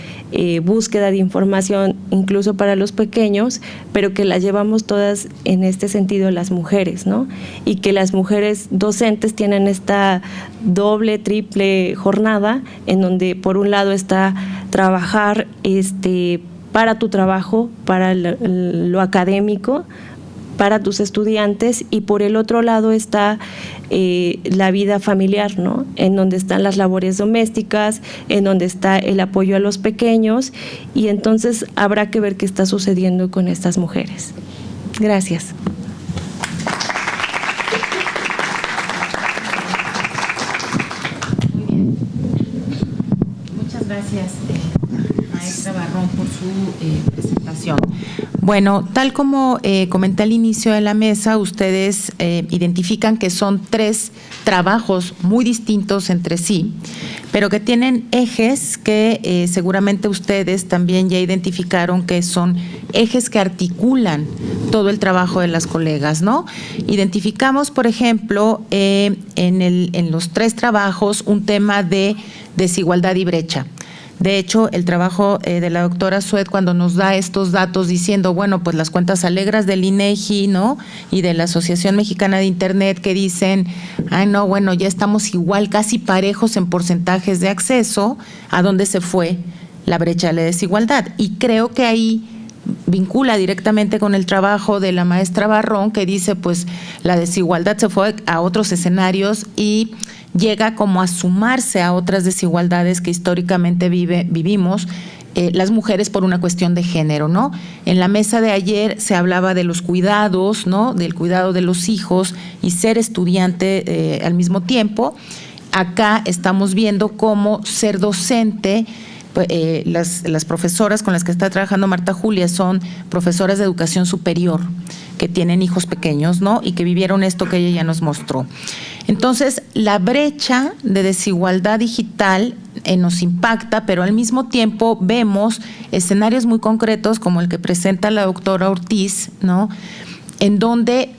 búsqueda de información, incluso para los pequeños, pero que las llevamos todas en este sentido las mujeres, ¿no? Y que las mujeres docentes tienen esta doble, triple jornada, en donde por un lado está trabajar para tu trabajo, para lo académico, para tus estudiantes, y por el otro lado está la vida familiar, ¿no? En donde están las labores domésticas, en donde está el apoyo a los pequeños, y entonces habrá que ver qué está sucediendo con estas mujeres. Gracias. Muy bien. Muchas gracias, maestra Barrón, por su presentación. Bueno, tal como comenté al inicio de la mesa, ustedes identifican que son 3 trabajos muy distintos entre sí, pero que tienen ejes que seguramente ustedes también ya identificaron que son ejes que articulan todo el trabajo de las colegas, ¿no? Identificamos, por ejemplo, en los 3 trabajos un tema de desigualdad y brecha. De hecho, el trabajo de la doctora Sued, cuando nos da estos datos diciendo, bueno, pues las cuentas alegres del INEGI, ¿no? Y de la Asociación Mexicana de Internet, que dicen, ay, no, bueno, ya estamos igual, casi parejos en porcentajes de acceso, ¿a dónde se fue la brecha de la desigualdad? Y creo que ahí vincula directamente con el trabajo de la maestra Barrón, que dice, pues la desigualdad se fue a otros escenarios y llega como a sumarse a otras desigualdades que históricamente vivimos las mujeres por una cuestión de género, ¿no? En la mesa de ayer se hablaba de los cuidados, ¿no? Del cuidado de los hijos y ser estudiante al mismo tiempo. Acá estamos viendo cómo ser docente. Las profesoras con las que está trabajando Marta Julia son profesoras de educación superior que tienen hijos pequeños, ¿no? Y que vivieron esto que ella ya nos mostró. Entonces, la brecha de desigualdad digital nos impacta, pero al mismo tiempo vemos escenarios muy concretos como el que presenta la doctora Ortiz, ¿no? En donde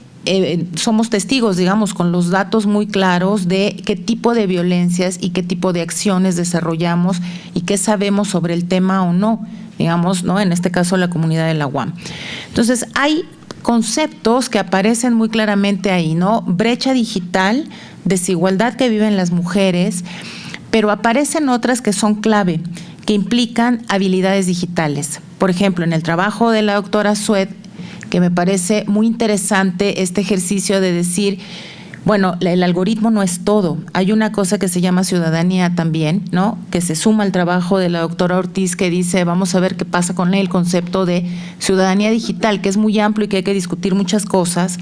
somos testigos, digamos, con los datos muy claros de qué tipo de violencias y qué tipo de acciones desarrollamos y qué sabemos sobre el tema o no, digamos, ¿no? En este caso, la comunidad de la UAM. Entonces, hay conceptos que aparecen muy claramente ahí, ¿no? Brecha digital, desigualdad que viven las mujeres, pero aparecen otras que son clave, que implican habilidades digitales. Por ejemplo, en el trabajo de la doctora Sued, que me parece muy interesante este ejercicio de decir, bueno, el algoritmo no es todo. Hay una cosa que se llama ciudadanía también, ¿no? Que se suma al trabajo de la doctora Ortiz, que dice, vamos a ver qué pasa con el concepto de ciudadanía digital, que es muy amplio y que hay que discutir muchas cosas,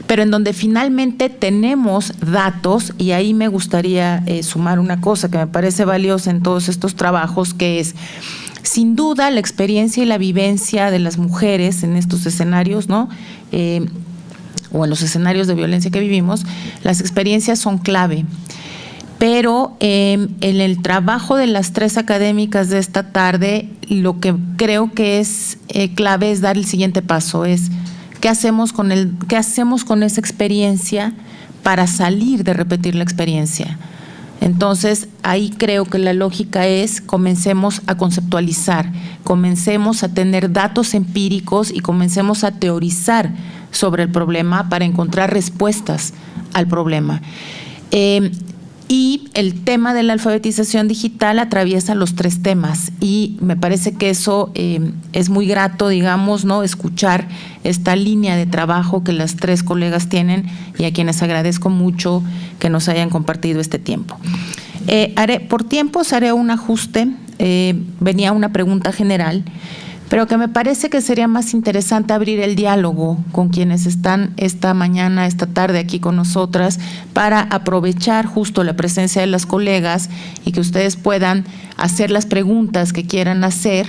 pero en donde finalmente tenemos datos, y ahí me gustaría sumar una cosa que me parece valiosa en todos estos trabajos, que es, sin duda, la experiencia y la vivencia de las mujeres en estos escenarios, ¿no? O en los escenarios de violencia que vivimos, las experiencias son clave. Pero en el trabajo de las tres académicas de esta tarde, lo que creo que es clave es dar el siguiente paso, es qué hacemos con esa experiencia para salir de repetir la experiencia. Entonces, ahí creo que la lógica es comencemos a conceptualizar, comencemos a tener datos empíricos y comencemos a teorizar sobre el problema para encontrar respuestas al problema. Y el tema de la alfabetización digital atraviesa los tres temas y me parece que eso es muy grato, digamos, ¿no? Escuchar esta línea de trabajo que las tres colegas tienen y a quienes agradezco mucho que nos hayan compartido este tiempo. Por tiempos haré un ajuste, venía una pregunta general, pero que me parece que sería más interesante abrir el diálogo con quienes están esta mañana, esta tarde aquí con nosotras, para aprovechar justo la presencia de las colegas y que ustedes puedan hacer las preguntas que quieran hacer.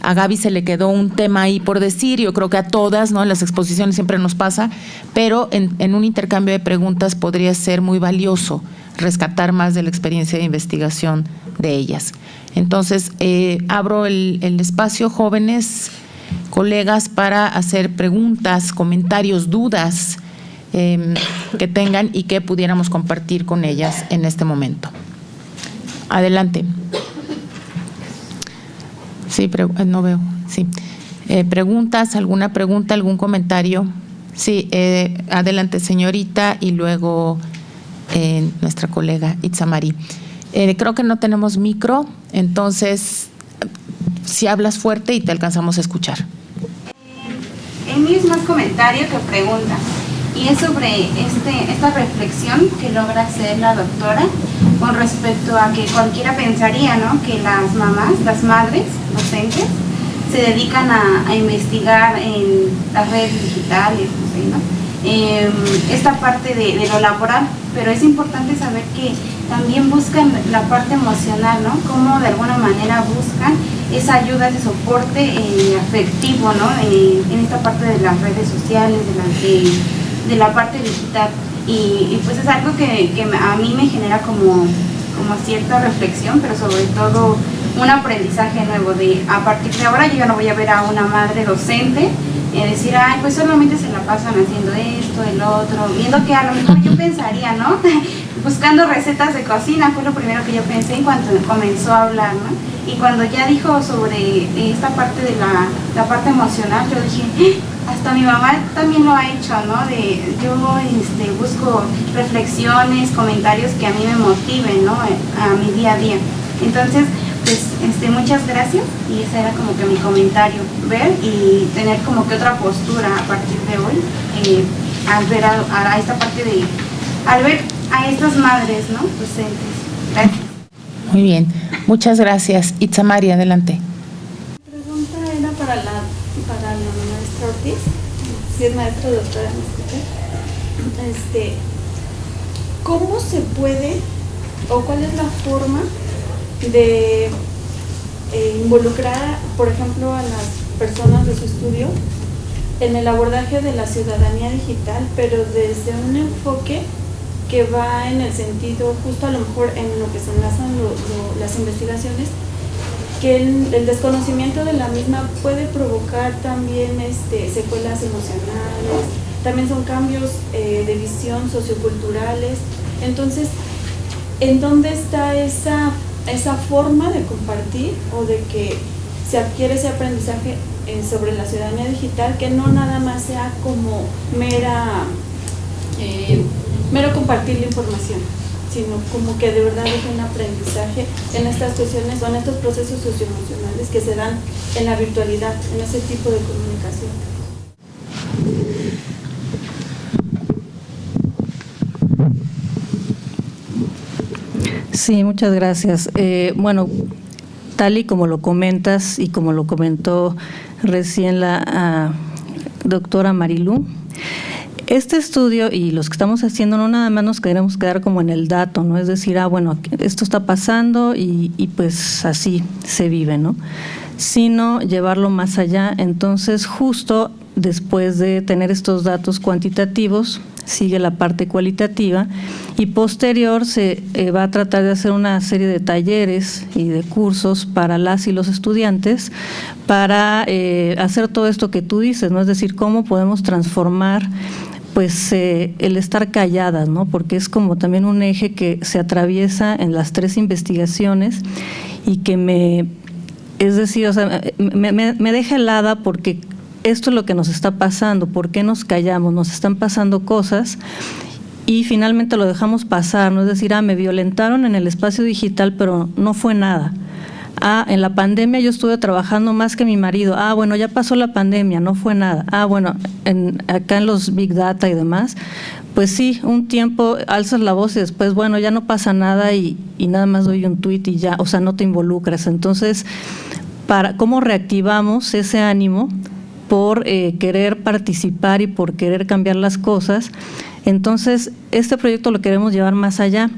A Gaby se le quedó un tema ahí por decir, yo creo que a todas, ¿no? En las exposiciones siempre nos pasa, pero en un intercambio de preguntas podría ser muy valioso rescatar más de la experiencia de investigación de ellas. Entonces, abro el espacio, jóvenes, colegas, para hacer preguntas, comentarios, dudas que tengan y que pudiéramos compartir con ellas en este momento. Adelante. Sí, no veo. Sí. ¿Preguntas? ¿Alguna pregunta? ¿Algún comentario? Sí, adelante, señorita, y luego nuestra colega Itzamari. Creo que no tenemos micro, entonces si hablas fuerte y te alcanzamos a escuchar. El mío es más comentario que pregunta, y es sobre esta reflexión que logra hacer la doctora con respecto a que cualquiera pensaría, ¿no?, que las mamás, las madres docentes, se dedican a investigar en las redes digitales, no sé, ¿no? Esta parte de lo laboral, pero es importante saber que también buscan la parte emocional, ¿no? Cómo de alguna manera buscan esa ayuda, ese soporte afectivo, ¿no? En esta parte de las redes sociales, de la parte digital. Y pues es algo que a mí me genera como cierta reflexión, pero sobre todo un aprendizaje nuevo de a partir de ahora yo ya no voy a ver a una madre docente decir, ay, pues solamente se la pasan haciendo esto, el otro, viendo que a lo mejor yo pensaría, ¿no? Buscando recetas de cocina, fue lo primero que yo pensé en cuanto comenzó a hablar, ¿no? Y cuando ya dijo sobre esta parte de la parte emocional, yo dije, hasta mi mamá también lo ha hecho, ¿no? Yo busco reflexiones, comentarios que a mí me motiven, ¿no? A mi día a día. Entonces, pues muchas gracias, y ese era como que mi comentario, ver y tener como que otra postura a partir de hoy, al ver a esta parte al ver a estas madres, ¿no?, docentes. Gracias. Muy bien, muchas gracias. Itzamari, adelante. La pregunta era para la maestra Ortiz, si es maestra o doctora, ¿me escucha? ¿Cómo se puede o cuál es la forma de involucrar, por ejemplo, a las personas de su estudio en el abordaje de la ciudadanía digital, pero desde un enfoque que va en el sentido, justo a lo mejor en lo que se enlazan las investigaciones, que el desconocimiento de la misma puede provocar también secuelas emocionales, también son cambios de visión socioculturales? Entonces, ¿en dónde está esa forma de compartir o de que se adquiere ese aprendizaje sobre la ciudadanía digital, que no nada más sea como mero compartir la información, sino como que de verdad es un aprendizaje en estas cuestiones o en estos procesos socioemocionales que se dan en la virtualidad, en ese tipo de comunicación? Sí, muchas gracias. Bueno, tal y como lo comentas y como lo comentó recién la doctora Marilú, este estudio y los que estamos haciendo no nada más nos queremos quedar como en el dato, ¿no? Es decir, bueno, esto está pasando y pues así se vive, ¿no? Sino llevarlo más allá. Entonces, justo después de tener estos datos cuantitativos, sigue la parte cualitativa y posterior se va a tratar de hacer una serie de talleres y de cursos para las y los estudiantes para hacer todo esto que tú dices, ¿no? Es decir, cómo podemos transformar pues el estar calladas, ¿no? Porque es como también un eje que se atraviesa en las tres investigaciones y que es decir, o sea, me deja helada porque esto es lo que nos está pasando. ¿Por qué nos callamos? Nos están pasando cosas y finalmente lo dejamos pasar, ¿no? Es decir, me violentaron en el espacio digital, pero no fue nada. En la pandemia yo estuve trabajando más que mi marido. Bueno, ya pasó la pandemia, no fue nada. Bueno, acá en los Big Data y demás, pues sí, un tiempo alzas la voz y después, bueno, ya no pasa nada y nada más doy un tuit y ya, o sea, no te involucras. Entonces, ¿cómo reactivamos ese ánimo por querer participar y por querer cambiar las cosas? Entonces, este proyecto lo queremos llevar más allá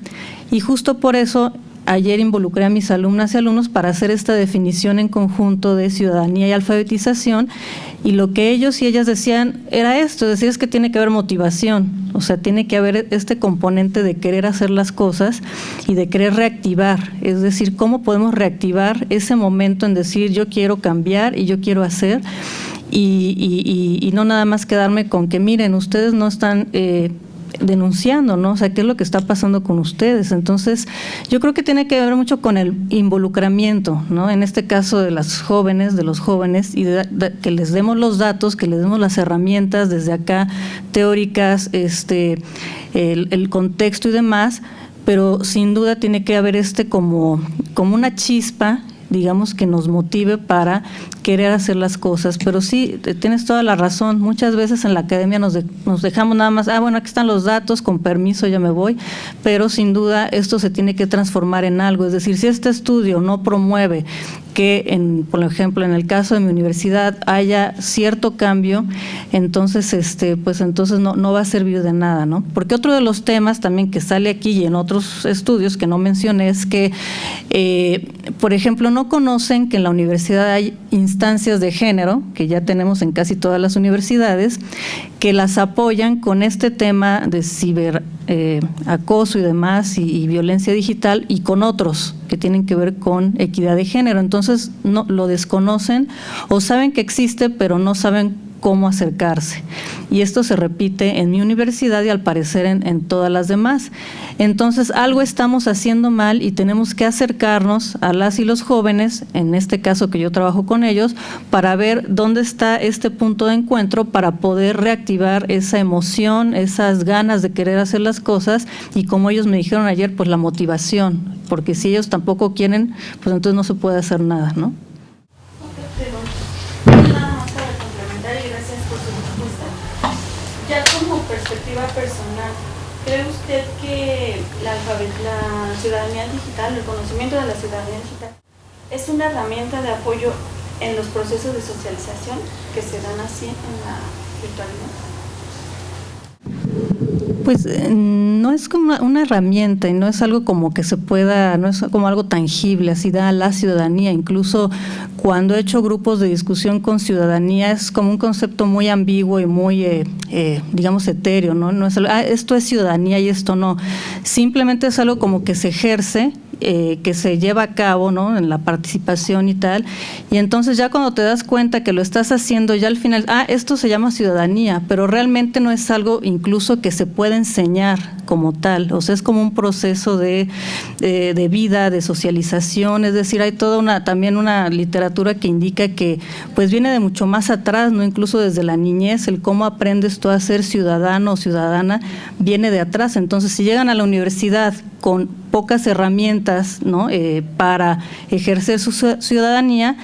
y justo por eso ayer involucré a mis alumnas y alumnos para hacer esta definición en conjunto de ciudadanía y alfabetización, y lo que ellos y ellas decían era esto, es decir, es que tiene que haber motivación, o sea, tiene que haber este componente de querer hacer las cosas y de querer reactivar, es decir, cómo podemos reactivar ese momento en decir yo quiero cambiar y yo quiero hacer, y no nada más quedarme con que miren, ustedes no están denunciando, ¿no? O sea, ¿qué es lo que está pasando con ustedes? Entonces, yo creo que tiene que ver mucho con el involucramiento, ¿no? En este caso de las jóvenes, de los jóvenes, y que les demos los datos, que les demos las herramientas desde acá, teóricas, el contexto y demás, pero sin duda tiene que haber como una chispa, digamos, que nos motive para querer hacer las cosas. Pero sí, tienes toda la razón, muchas veces en la academia nos dejamos nada más, bueno, aquí están los datos, con permiso ya me voy, pero sin duda esto se tiene que transformar en algo, es decir, si este estudio no promueve que, por ejemplo, en el caso de mi universidad haya cierto cambio, entonces pues entonces no va a servir de nada, ¿no? Porque otro de los temas también que sale aquí y en otros estudios que no mencioné es que, por ejemplo, no conocen que en la universidad hay instancias de género, que ya tenemos en casi todas las universidades, que las apoyan con este tema de ciberacoso y demás y violencia digital, y con otros que tienen que ver con equidad de género. Entonces no lo desconocen o saben que existe, pero no saben cómo acercarse. Y esto se repite en mi universidad y al parecer en todas las demás. Entonces, algo estamos haciendo mal y tenemos que acercarnos a las y los jóvenes, en este caso que yo trabajo con ellos, para ver dónde está este punto de encuentro para poder reactivar esa emoción, esas ganas de querer hacer las cosas y, como ellos me dijeron ayer, pues la motivación, porque si ellos tampoco quieren, pues entonces no se puede hacer nada, ¿no? Ya como perspectiva personal, ¿Cree usted que la ciudadanía digital, el conocimiento de la ciudadanía digital, es una herramienta de apoyo en los procesos de socialización que se dan así en la virtualidad? Pues no es como una herramienta y no es algo como que se pueda, no es como algo tangible, así da a la ciudadanía. Incluso cuando he hecho grupos de discusión con ciudadanía es como un concepto muy ambiguo y muy, digamos, etéreo, ¿no? No es algo, esto es ciudadanía y esto no. Simplemente es algo como que se ejerce, que se lleva a cabo, ¿no?, en la participación y tal, y entonces ya cuando te das cuenta que lo estás haciendo, ya al final, esto se llama ciudadanía, pero realmente no es algo incluso que se puede enseñar como tal, o sea, es como un proceso de vida, de socialización, es decir, hay toda también una literatura que indica que pues viene de mucho más atrás, ¿no?, incluso desde la niñez, el cómo aprendes tú a ser ciudadano o ciudadana viene de atrás. Entonces, si llegan a la universidad con pocas herramientas, ¿no?, para ejercer su ciudadanía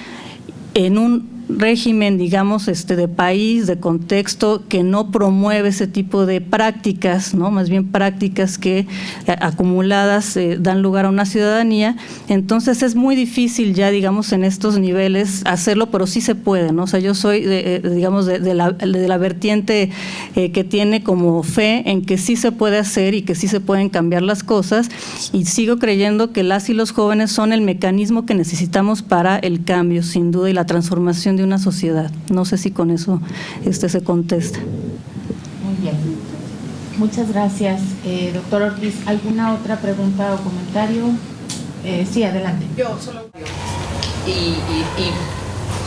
en un régimen, digamos, de país, de contexto que no promueve ese tipo de prácticas, ¿no?, más bien prácticas que acumuladas dan lugar a una ciudadanía. Entonces es muy difícil ya, digamos, en estos niveles hacerlo, pero sí se puede, ¿no? O sea, yo soy, digamos, de la vertiente que tiene como fe en que sí se puede hacer y que sí se pueden cambiar las cosas, y sigo creyendo que las y los jóvenes son el mecanismo que necesitamos para el cambio, sin duda, y la transformación de una sociedad. No sé si con eso se contesta. Muy bien. Muchas gracias. Doctor Ortiz, ¿alguna otra pregunta o comentario? Sí, adelante. Yo solo y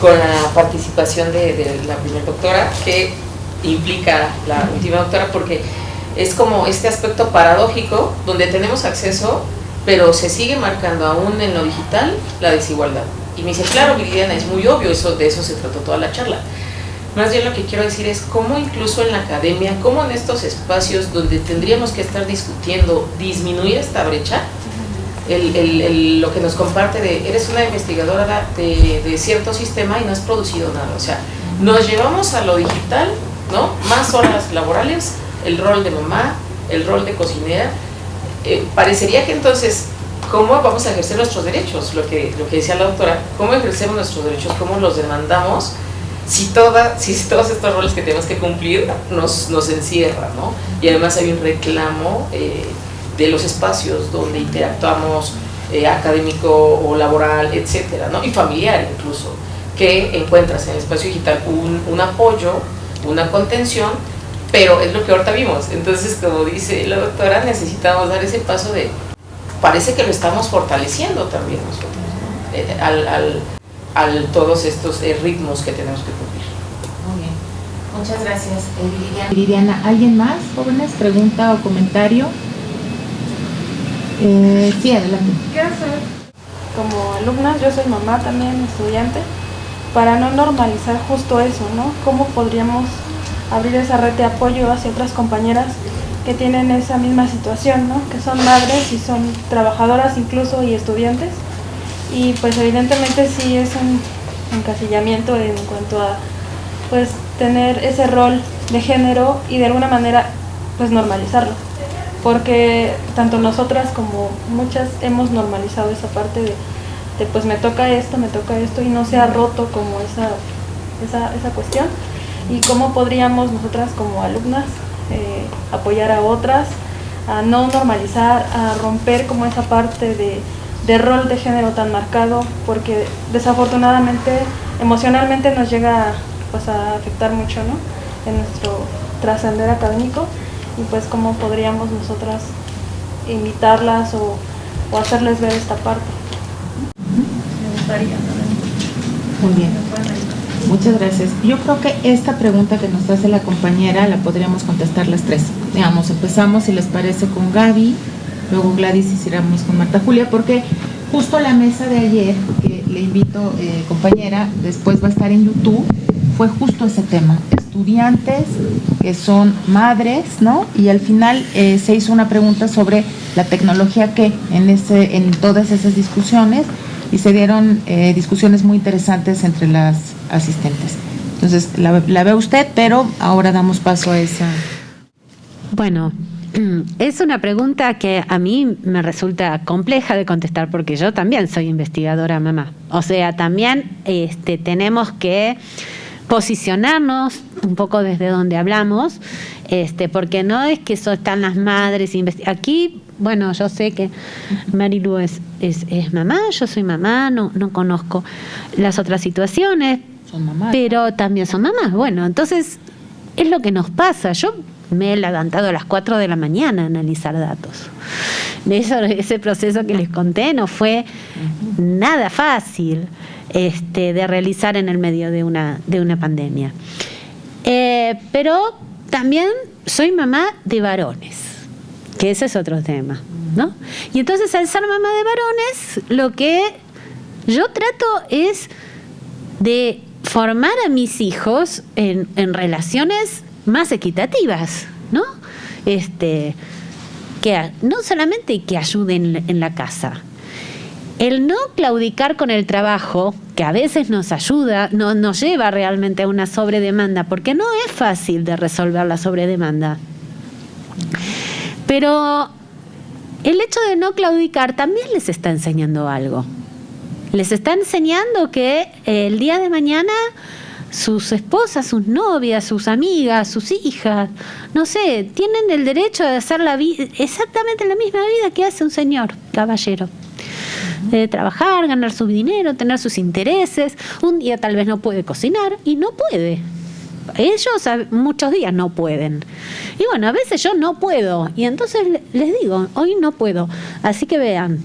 con la participación de la primera doctora, que implica la última doctora, porque es como este aspecto paradójico donde tenemos acceso, pero se sigue marcando aún en lo digital la desigualdad. Y me dice, claro, Viridiana, es muy obvio, de eso se trató toda la charla. Más bien lo que quiero decir es cómo incluso en la academia, cómo en estos espacios donde tendríamos que estar discutiendo disminuir esta brecha, lo que nos comparte de, eres una investigadora de cierto sistema y no has producido nada. O sea, nos llevamos a lo digital, ¿no?, más horas laborales, el rol de mamá, el rol de cocinera. Parecería que entonces, ¿cómo vamos a ejercer nuestros derechos? Lo que decía la doctora, ¿cómo ejercemos nuestros derechos? ¿Cómo los demandamos? Si todos estos roles que tenemos que cumplir nos encierran, ¿no? Y además hay un reclamo de los espacios donde interactuamos, académico o laboral, etcétera, ¿no?, y familiar incluso, que encuentras en el espacio digital un apoyo, una contención, pero es lo que ahorita vimos. Entonces, como dice la doctora, necesitamos dar ese paso de, parece que lo estamos fortaleciendo también nosotros, ¿no?, al todos estos ritmos que tenemos que cumplir. Muy bien. Muchas gracias, Viridiana. ¿Alguien más, jóvenes? ¿Pregunta o comentario? Sí, adelante. ¿Qué hacer como alumnas? Yo soy mamá también, estudiante, para no normalizar justo eso, ¿no? ¿Cómo podríamos abrir esa red de apoyo hacia otras compañeras que tienen esa misma situación, ¿no?, que son madres y son trabajadoras incluso y estudiantes? Y pues evidentemente sí es un encasillamiento en cuanto a pues tener ese rol de género y de alguna manera pues normalizarlo, porque tanto nosotras como muchas hemos normalizado esa parte de pues me toca esto y no se ha roto como esa cuestión. Y cómo podríamos nosotras como alumnas apoyar a otras a no normalizar, a romper como esa parte de rol de género tan marcado, porque desafortunadamente emocionalmente nos llega pues a afectar mucho, ¿no?, en nuestro trascender académico, y pues cómo podríamos nosotras invitarlas o hacerles ver esta parte. Me gustaría saber. Muy bien. Muchas gracias. Yo creo que esta pregunta que nos hace la compañera la podríamos contestar las tres. Digamos, empezamos, si les parece, con Gaby, luego Gladys y cerramos con Marta Julia, porque justo la mesa de ayer, que le invito, compañera, después va a estar en YouTube, fue justo ese tema. Estudiantes que son madres, ¿no? Y al final se hizo una pregunta sobre la tecnología que en todas esas discusiones, y se dieron discusiones muy interesantes entre las asistentes. Entonces, la ve usted, pero ahora damos paso a esa. Bueno, Es una pregunta que a mí me resulta compleja de contestar porque yo también soy investigadora mamá. O sea, también tenemos que posicionarnos un poco desde donde hablamos, porque no es que están las madres aquí. Bueno, yo sé que Marilu es mamá, yo soy mamá, no conozco las otras situaciones, Son mamás, pero también son mamás. Bueno, entonces es lo que nos pasa. Yo me he levantado a las 4 de la mañana a analizar datos. Ese proceso que les conté no fue nada fácil de realizar en el medio de una pandemia. Pero también soy mamá de varones, que ese es otro tema, ¿no? Y entonces, al ser mamá de varones, lo que yo trato es de formar a mis hijos en relaciones más equitativas, ¿no? Que no solamente que ayuden en la casa. El no claudicar con el trabajo, que a veces nos ayuda, nos lleva realmente a una sobredemanda, porque no es fácil de resolver la sobredemanda. Pero el hecho de no claudicar también les está enseñando algo. Les está enseñando que el día de mañana sus esposas, sus novias, sus amigas, sus hijas, no sé, tienen el derecho de hacer exactamente la misma vida que hace un señor caballero. De trabajar, ganar su dinero, tener sus intereses. Un día tal vez no puede cocinar y no puede. Ellos muchos días no pueden. Y bueno, a veces yo no puedo. Y entonces les digo, hoy no puedo. Así que vean.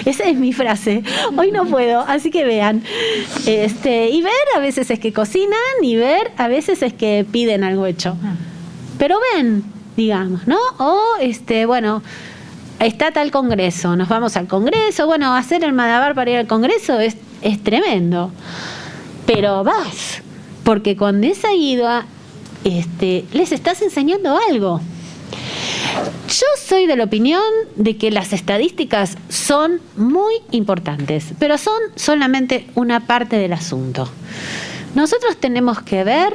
Esa es mi frase. Hoy no puedo, así que vean. Y ver a veces es que cocinan y ver a veces es que piden algo hecho. Pero ven, digamos, ¿no? O bueno, está tal congreso, nos vamos al congreso. Bueno, hacer el malabar para ir al congreso es tremendo. Pero vas, porque con esa ida les estás enseñando algo. Yo soy de la opinión de que las estadísticas son muy importantes, pero son solamente una parte del asunto. Nosotros tenemos que ver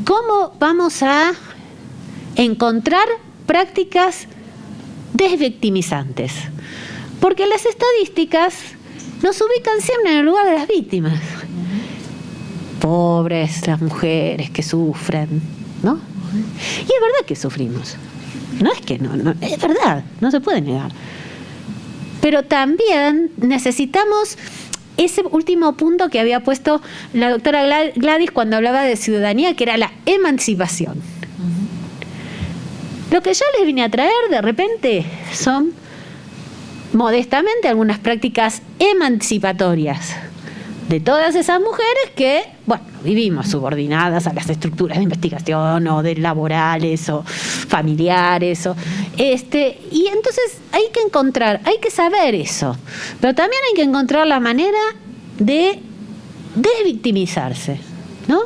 cómo vamos a encontrar prácticas desvictimizantes, porque las estadísticas nos ubican siempre en el lugar de las víctimas. Pobres las mujeres que sufren, ¿no? Y es verdad que sufrimos. No es que no, es verdad, no se puede negar. Pero también necesitamos ese último punto que había puesto la doctora Gladys cuando hablaba de ciudadanía, que era la emancipación. Lo que yo les vine a traer de repente son, modestamente, algunas prácticas emancipatorias de todas esas mujeres que, bueno, vivimos subordinadas a las estructuras de investigación o de laborales o familiares y entonces hay que saber eso, pero también hay que encontrar la manera de desvictimizarse, ¿no?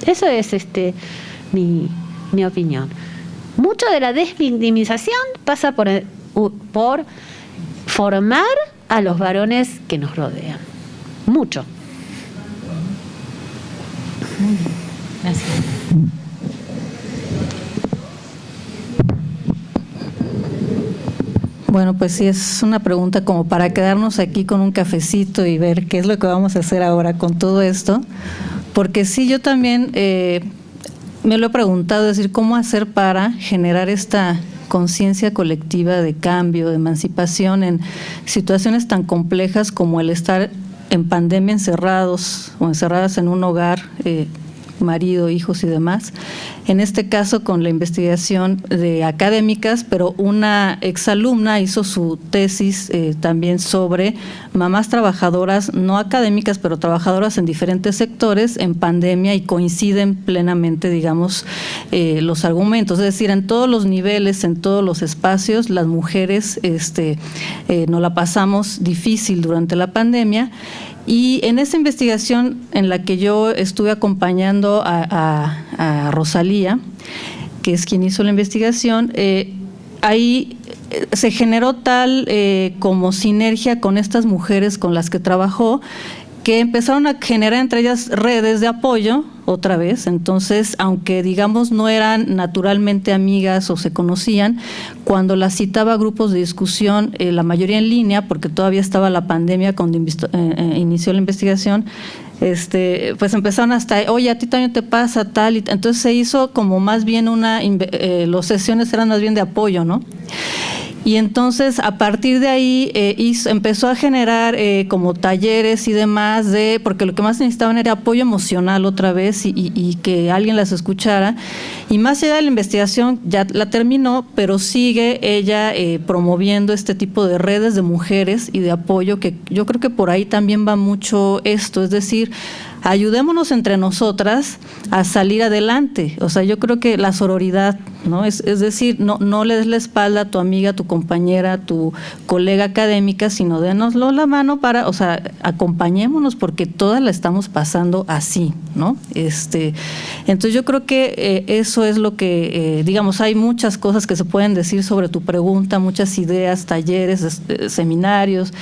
Eso es mi opinión. Mucho de la desvictimización pasa por formar a los varones que nos rodean. Mucho. Muy bien, gracias. Bueno, pues sí, es una pregunta como para quedarnos aquí con un cafecito y ver qué es lo que vamos a hacer ahora con todo esto, porque sí, yo también me lo he preguntado, es decir, cómo hacer para generar esta conciencia colectiva de cambio, de emancipación en situaciones tan complejas como el estar en pandemia encerrados o encerradas en un hogar, marido, hijos y demás. En este caso con la investigación de académicas, pero una exalumna hizo su tesis también sobre mamás trabajadoras, no académicas, pero trabajadoras en diferentes sectores en pandemia, y coinciden plenamente, digamos, los argumentos. Es decir, en todos los niveles, en todos los espacios, las mujeres nos la pasamos difícil durante la pandemia. Y en esa investigación en la que yo estuve acompañando a Rosalía, que es quien hizo la investigación, ahí se generó tal como sinergia con estas mujeres con las que trabajó, que empezaron a generar entre ellas redes de apoyo otra vez. Entonces, aunque digamos no eran naturalmente amigas o se conocían, cuando las citaba a grupos de discusión, la mayoría en línea, porque todavía estaba la pandemia cuando inició la investigación, pues empezaron hasta, oye, a ti también te pasa tal, y entonces se hizo como más bien las sesiones eran más bien de apoyo, ¿no? Y entonces, a partir de ahí, empezó a generar como talleres y demás, porque lo que más necesitaban era apoyo emocional otra vez y que alguien las escuchara. Y más allá de la investigación, ya la terminó, pero sigue ella promoviendo este tipo de redes de mujeres y de apoyo, que yo creo que por ahí también va mucho esto, es decir, ayudémonos entre nosotras a salir adelante. O sea, yo creo que la sororidad, ¿no? Es decir, no le des la espalda a tu amiga, a tu compañera, a tu colega académica, sino dénoslo la mano o sea, acompañémonos porque todas la estamos pasando así, ¿no? Entonces yo creo que eso es lo que, digamos, hay muchas cosas que se pueden decir sobre tu pregunta, muchas ideas, talleres, seminarios,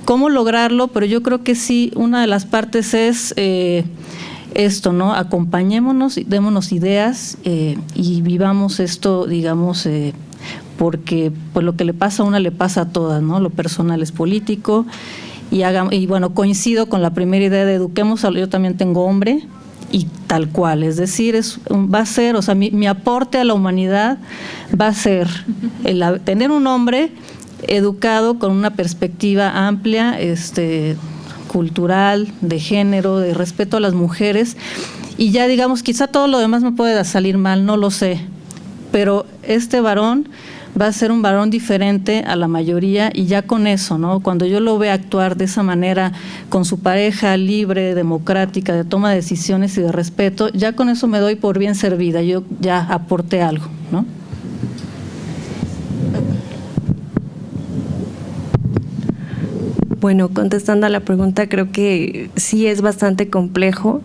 cómo lograrlo, pero yo creo que sí, una de las partes es esto, ¿no? Acompañémonos, démonos ideas y vivamos esto, digamos, porque pues lo que le pasa a una le pasa a todas, ¿no? Lo personal es político y bueno, coincido con la primera idea de eduquemos, yo también tengo hombre y tal cual, es decir, va a ser, o sea, mi aporte a la humanidad va a ser tener un hombre educado con una perspectiva amplia, cultural, de género, de respeto a las mujeres, y ya digamos, quizá todo lo demás me puede salir mal, no lo sé, pero este varón va a ser un varón diferente a la mayoría y ya con eso, ¿no? Cuando yo lo vea actuar de esa manera con su pareja libre, democrática, de toma de decisiones y de respeto, ya con eso me doy por bien servida, yo ya aporté algo, ¿no? Bueno, contestando a la pregunta, creo que sí es bastante complejo,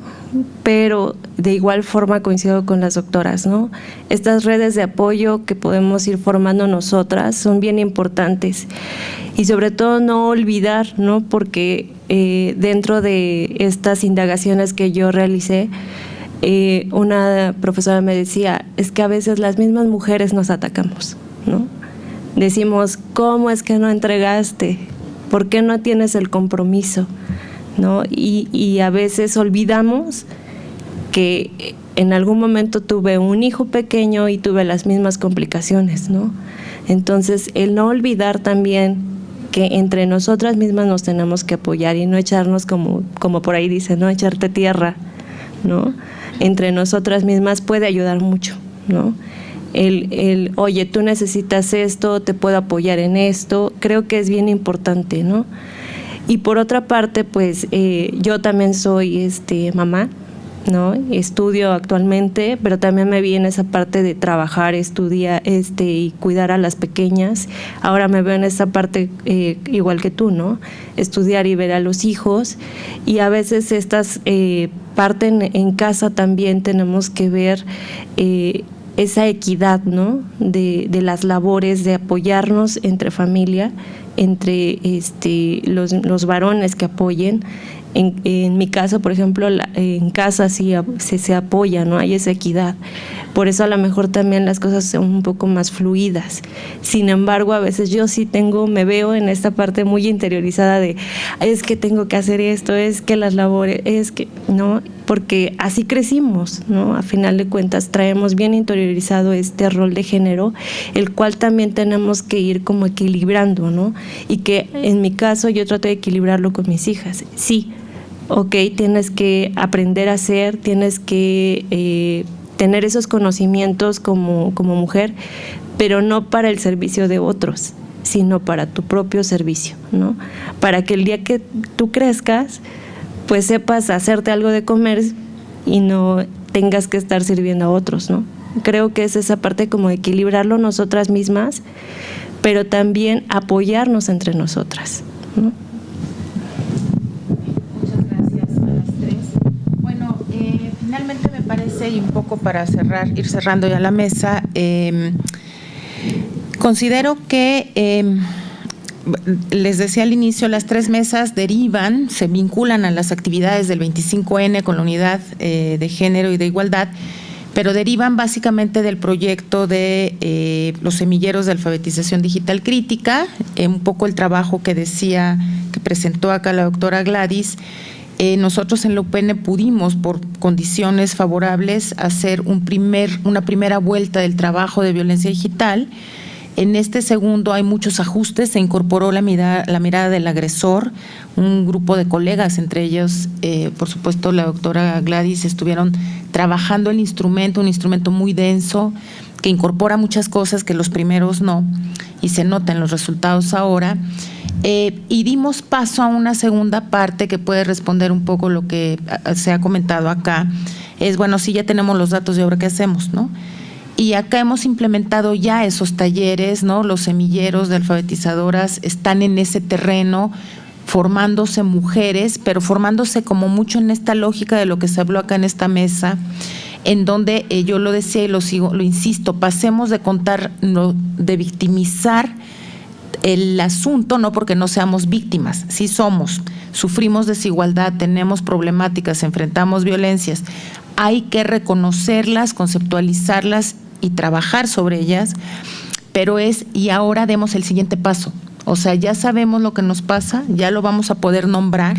pero de igual forma coincido con las doctoras, ¿no? Estas redes de apoyo que podemos ir formando nosotras son bien importantes y sobre todo no olvidar, ¿no? Porque dentro de estas indagaciones que yo realicé, una profesora me decía, es que a veces las mismas mujeres nos atacamos, ¿no? Decimos, ¿cómo es que no entregaste? ¿Por qué no tienes el compromiso? ¿No? Y a veces olvidamos que en algún momento tuve un hijo pequeño y tuve las mismas complicaciones, ¿no? Entonces, el no olvidar también que entre nosotras mismas nos tenemos que apoyar y no echarnos como por ahí dice, no echarte tierra, ¿no? Entre nosotras mismas puede ayudar mucho, ¿no? Oye, tú necesitas esto, te puedo apoyar en esto, creo que es bien importante, ¿no? Y por otra parte, pues yo también soy mamá, ¿no? Estudio actualmente, pero también me vi en esa parte de trabajar, estudiar y cuidar a las pequeñas. Ahora me veo en esa parte igual que tú, ¿no? Estudiar y ver a los hijos, y a veces estas parten en casa también tenemos que ver esa equidad, ¿no? De las labores, de apoyarnos entre familia, entre los varones que apoyen. En mi caso, por ejemplo, en casa sí se apoya, ¿no? Hay esa equidad. Por eso a lo mejor también las cosas son un poco más fluidas. Sin embargo, a veces yo sí me veo en esta parte muy interiorizada de, es que tengo que hacer esto, es que las labores, es que, ¿no? Porque así crecimos, ¿no? A final de cuentas traemos bien interiorizado este rol de género, el cual también tenemos que ir como equilibrando, ¿no? Y que en mi caso yo trato de equilibrarlo con mis hijas. Sí, ok, tienes que aprender a hacer, tienes que tener esos conocimientos como mujer, pero no para el servicio de otros, sino para tu propio servicio, ¿no? Para que el día que tú crezcas, pues sepas hacerte algo de comer y no tengas que estar sirviendo a otros, ¿no? Creo que es esa parte como de equilibrarlo nosotras mismas, pero también apoyarnos entre nosotras, ¿no? Muchas gracias a las tres. Bueno, finalmente me parece, y un poco para ir cerrando ya la mesa, considero que les decía al inicio, las 3 mesas derivan, se vinculan a las actividades del 25N con la unidad de género y de igualdad, pero derivan básicamente del proyecto de los semilleros de alfabetización digital crítica, un poco el trabajo que decía, que presentó acá la doctora Gladys. Nosotros en la UPN pudimos, por condiciones favorables, hacer una primera vuelta del trabajo de violencia digital. En este segundo hay muchos ajustes, se incorporó la mirada del agresor, un grupo de colegas, entre ellos, por supuesto, la doctora Gladys, estuvieron trabajando el instrumento, un instrumento muy denso, que incorpora muchas cosas que los primeros no, y se notan los resultados ahora. Y dimos paso a una segunda parte que puede responder un poco lo que se ha comentado acá. Es, bueno, sí, ya tenemos los datos y ahora qué hacemos, ¿no? Y acá hemos implementado ya esos talleres, ¿no? Los semilleros de alfabetizadoras están en ese terreno, formándose mujeres, pero formándose como mucho en esta lógica de lo que se habló acá en esta mesa, en donde yo lo decía y lo insisto, pasemos de contar, de victimizar el asunto, no porque no seamos víctimas, sí somos, sufrimos desigualdad, tenemos problemáticas, enfrentamos violencias, hay que reconocerlas, conceptualizarlas y trabajar sobre ellas, pero y ahora demos el siguiente paso, o sea, ya sabemos lo que nos pasa, ya lo vamos a poder nombrar,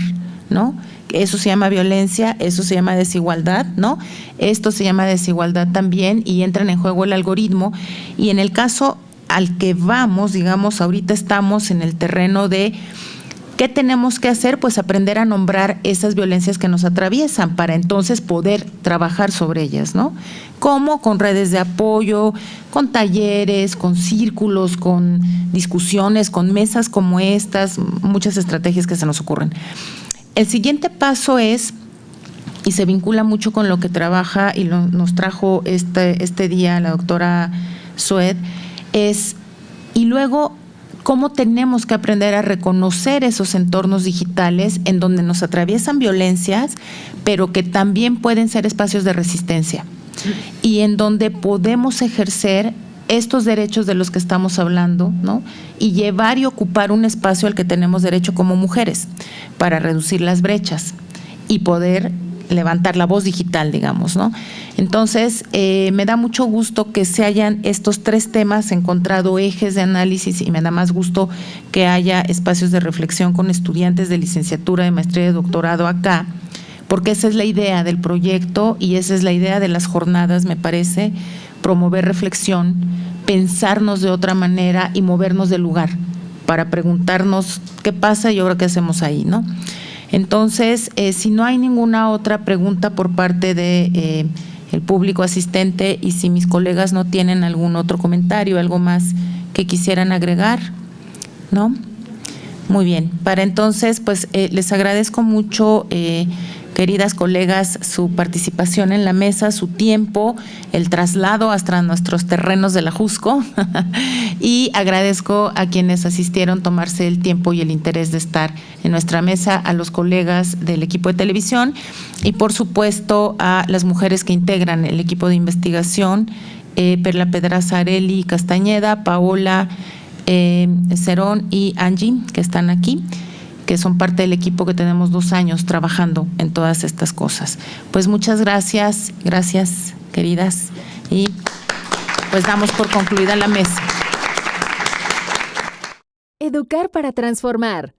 ¿no? Eso se llama violencia, eso se llama desigualdad, ¿no? Esto se llama desigualdad también y entran en juego el algoritmo, y en el caso al que vamos, digamos, ahorita estamos en el terreno de ¿qué tenemos que hacer? Pues aprender a nombrar esas violencias que nos atraviesan para entonces poder trabajar sobre ellas, ¿no? ¿Cómo? Con redes de apoyo, con talleres, con círculos, con discusiones, con mesas como estas, muchas estrategias que se nos ocurren. El siguiente paso es, y se vincula mucho con lo que trabaja y nos trajo este día la doctora Sued, y luego cómo tenemos que aprender a reconocer esos entornos digitales en donde nos atraviesan violencias, pero que también pueden ser espacios de resistencia y en donde podemos ejercer estos derechos de los que estamos hablando, ¿no? Y llevar y ocupar un espacio al que tenemos derecho como mujeres para reducir las brechas y poder levantar la voz digital, digamos, ¿no? Entonces, me da mucho gusto que se hayan estos 3 temas encontrado ejes de análisis y me da más gusto que haya espacios de reflexión con estudiantes de licenciatura, de maestría y de doctorado acá, porque esa es la idea del proyecto y esa es la idea de las jornadas, me parece, promover reflexión, pensarnos de otra manera y movernos del lugar para preguntarnos qué pasa y ahora qué hacemos ahí, ¿no? Entonces, si no hay ninguna otra pregunta por parte de el público asistente y si mis colegas no tienen algún otro comentario, algo más que quisieran agregar, ¿no? Muy bien. Para entonces, pues les agradezco mucho, queridas colegas, su participación en la mesa, su tiempo, el traslado hasta nuestros terrenos de la Jusco y agradezco a quienes asistieron tomarse el tiempo y el interés de estar en nuestra mesa, a los colegas del equipo de televisión y por supuesto a las mujeres que integran el equipo de investigación, Perla Pedraza Areli Castañeda, Paola Cerón y Angie, que están aquí, que son parte del equipo que tenemos 2 años trabajando en todas estas cosas. Pues muchas gracias, queridas, y pues damos por concluida la mesa. Educar para transformar.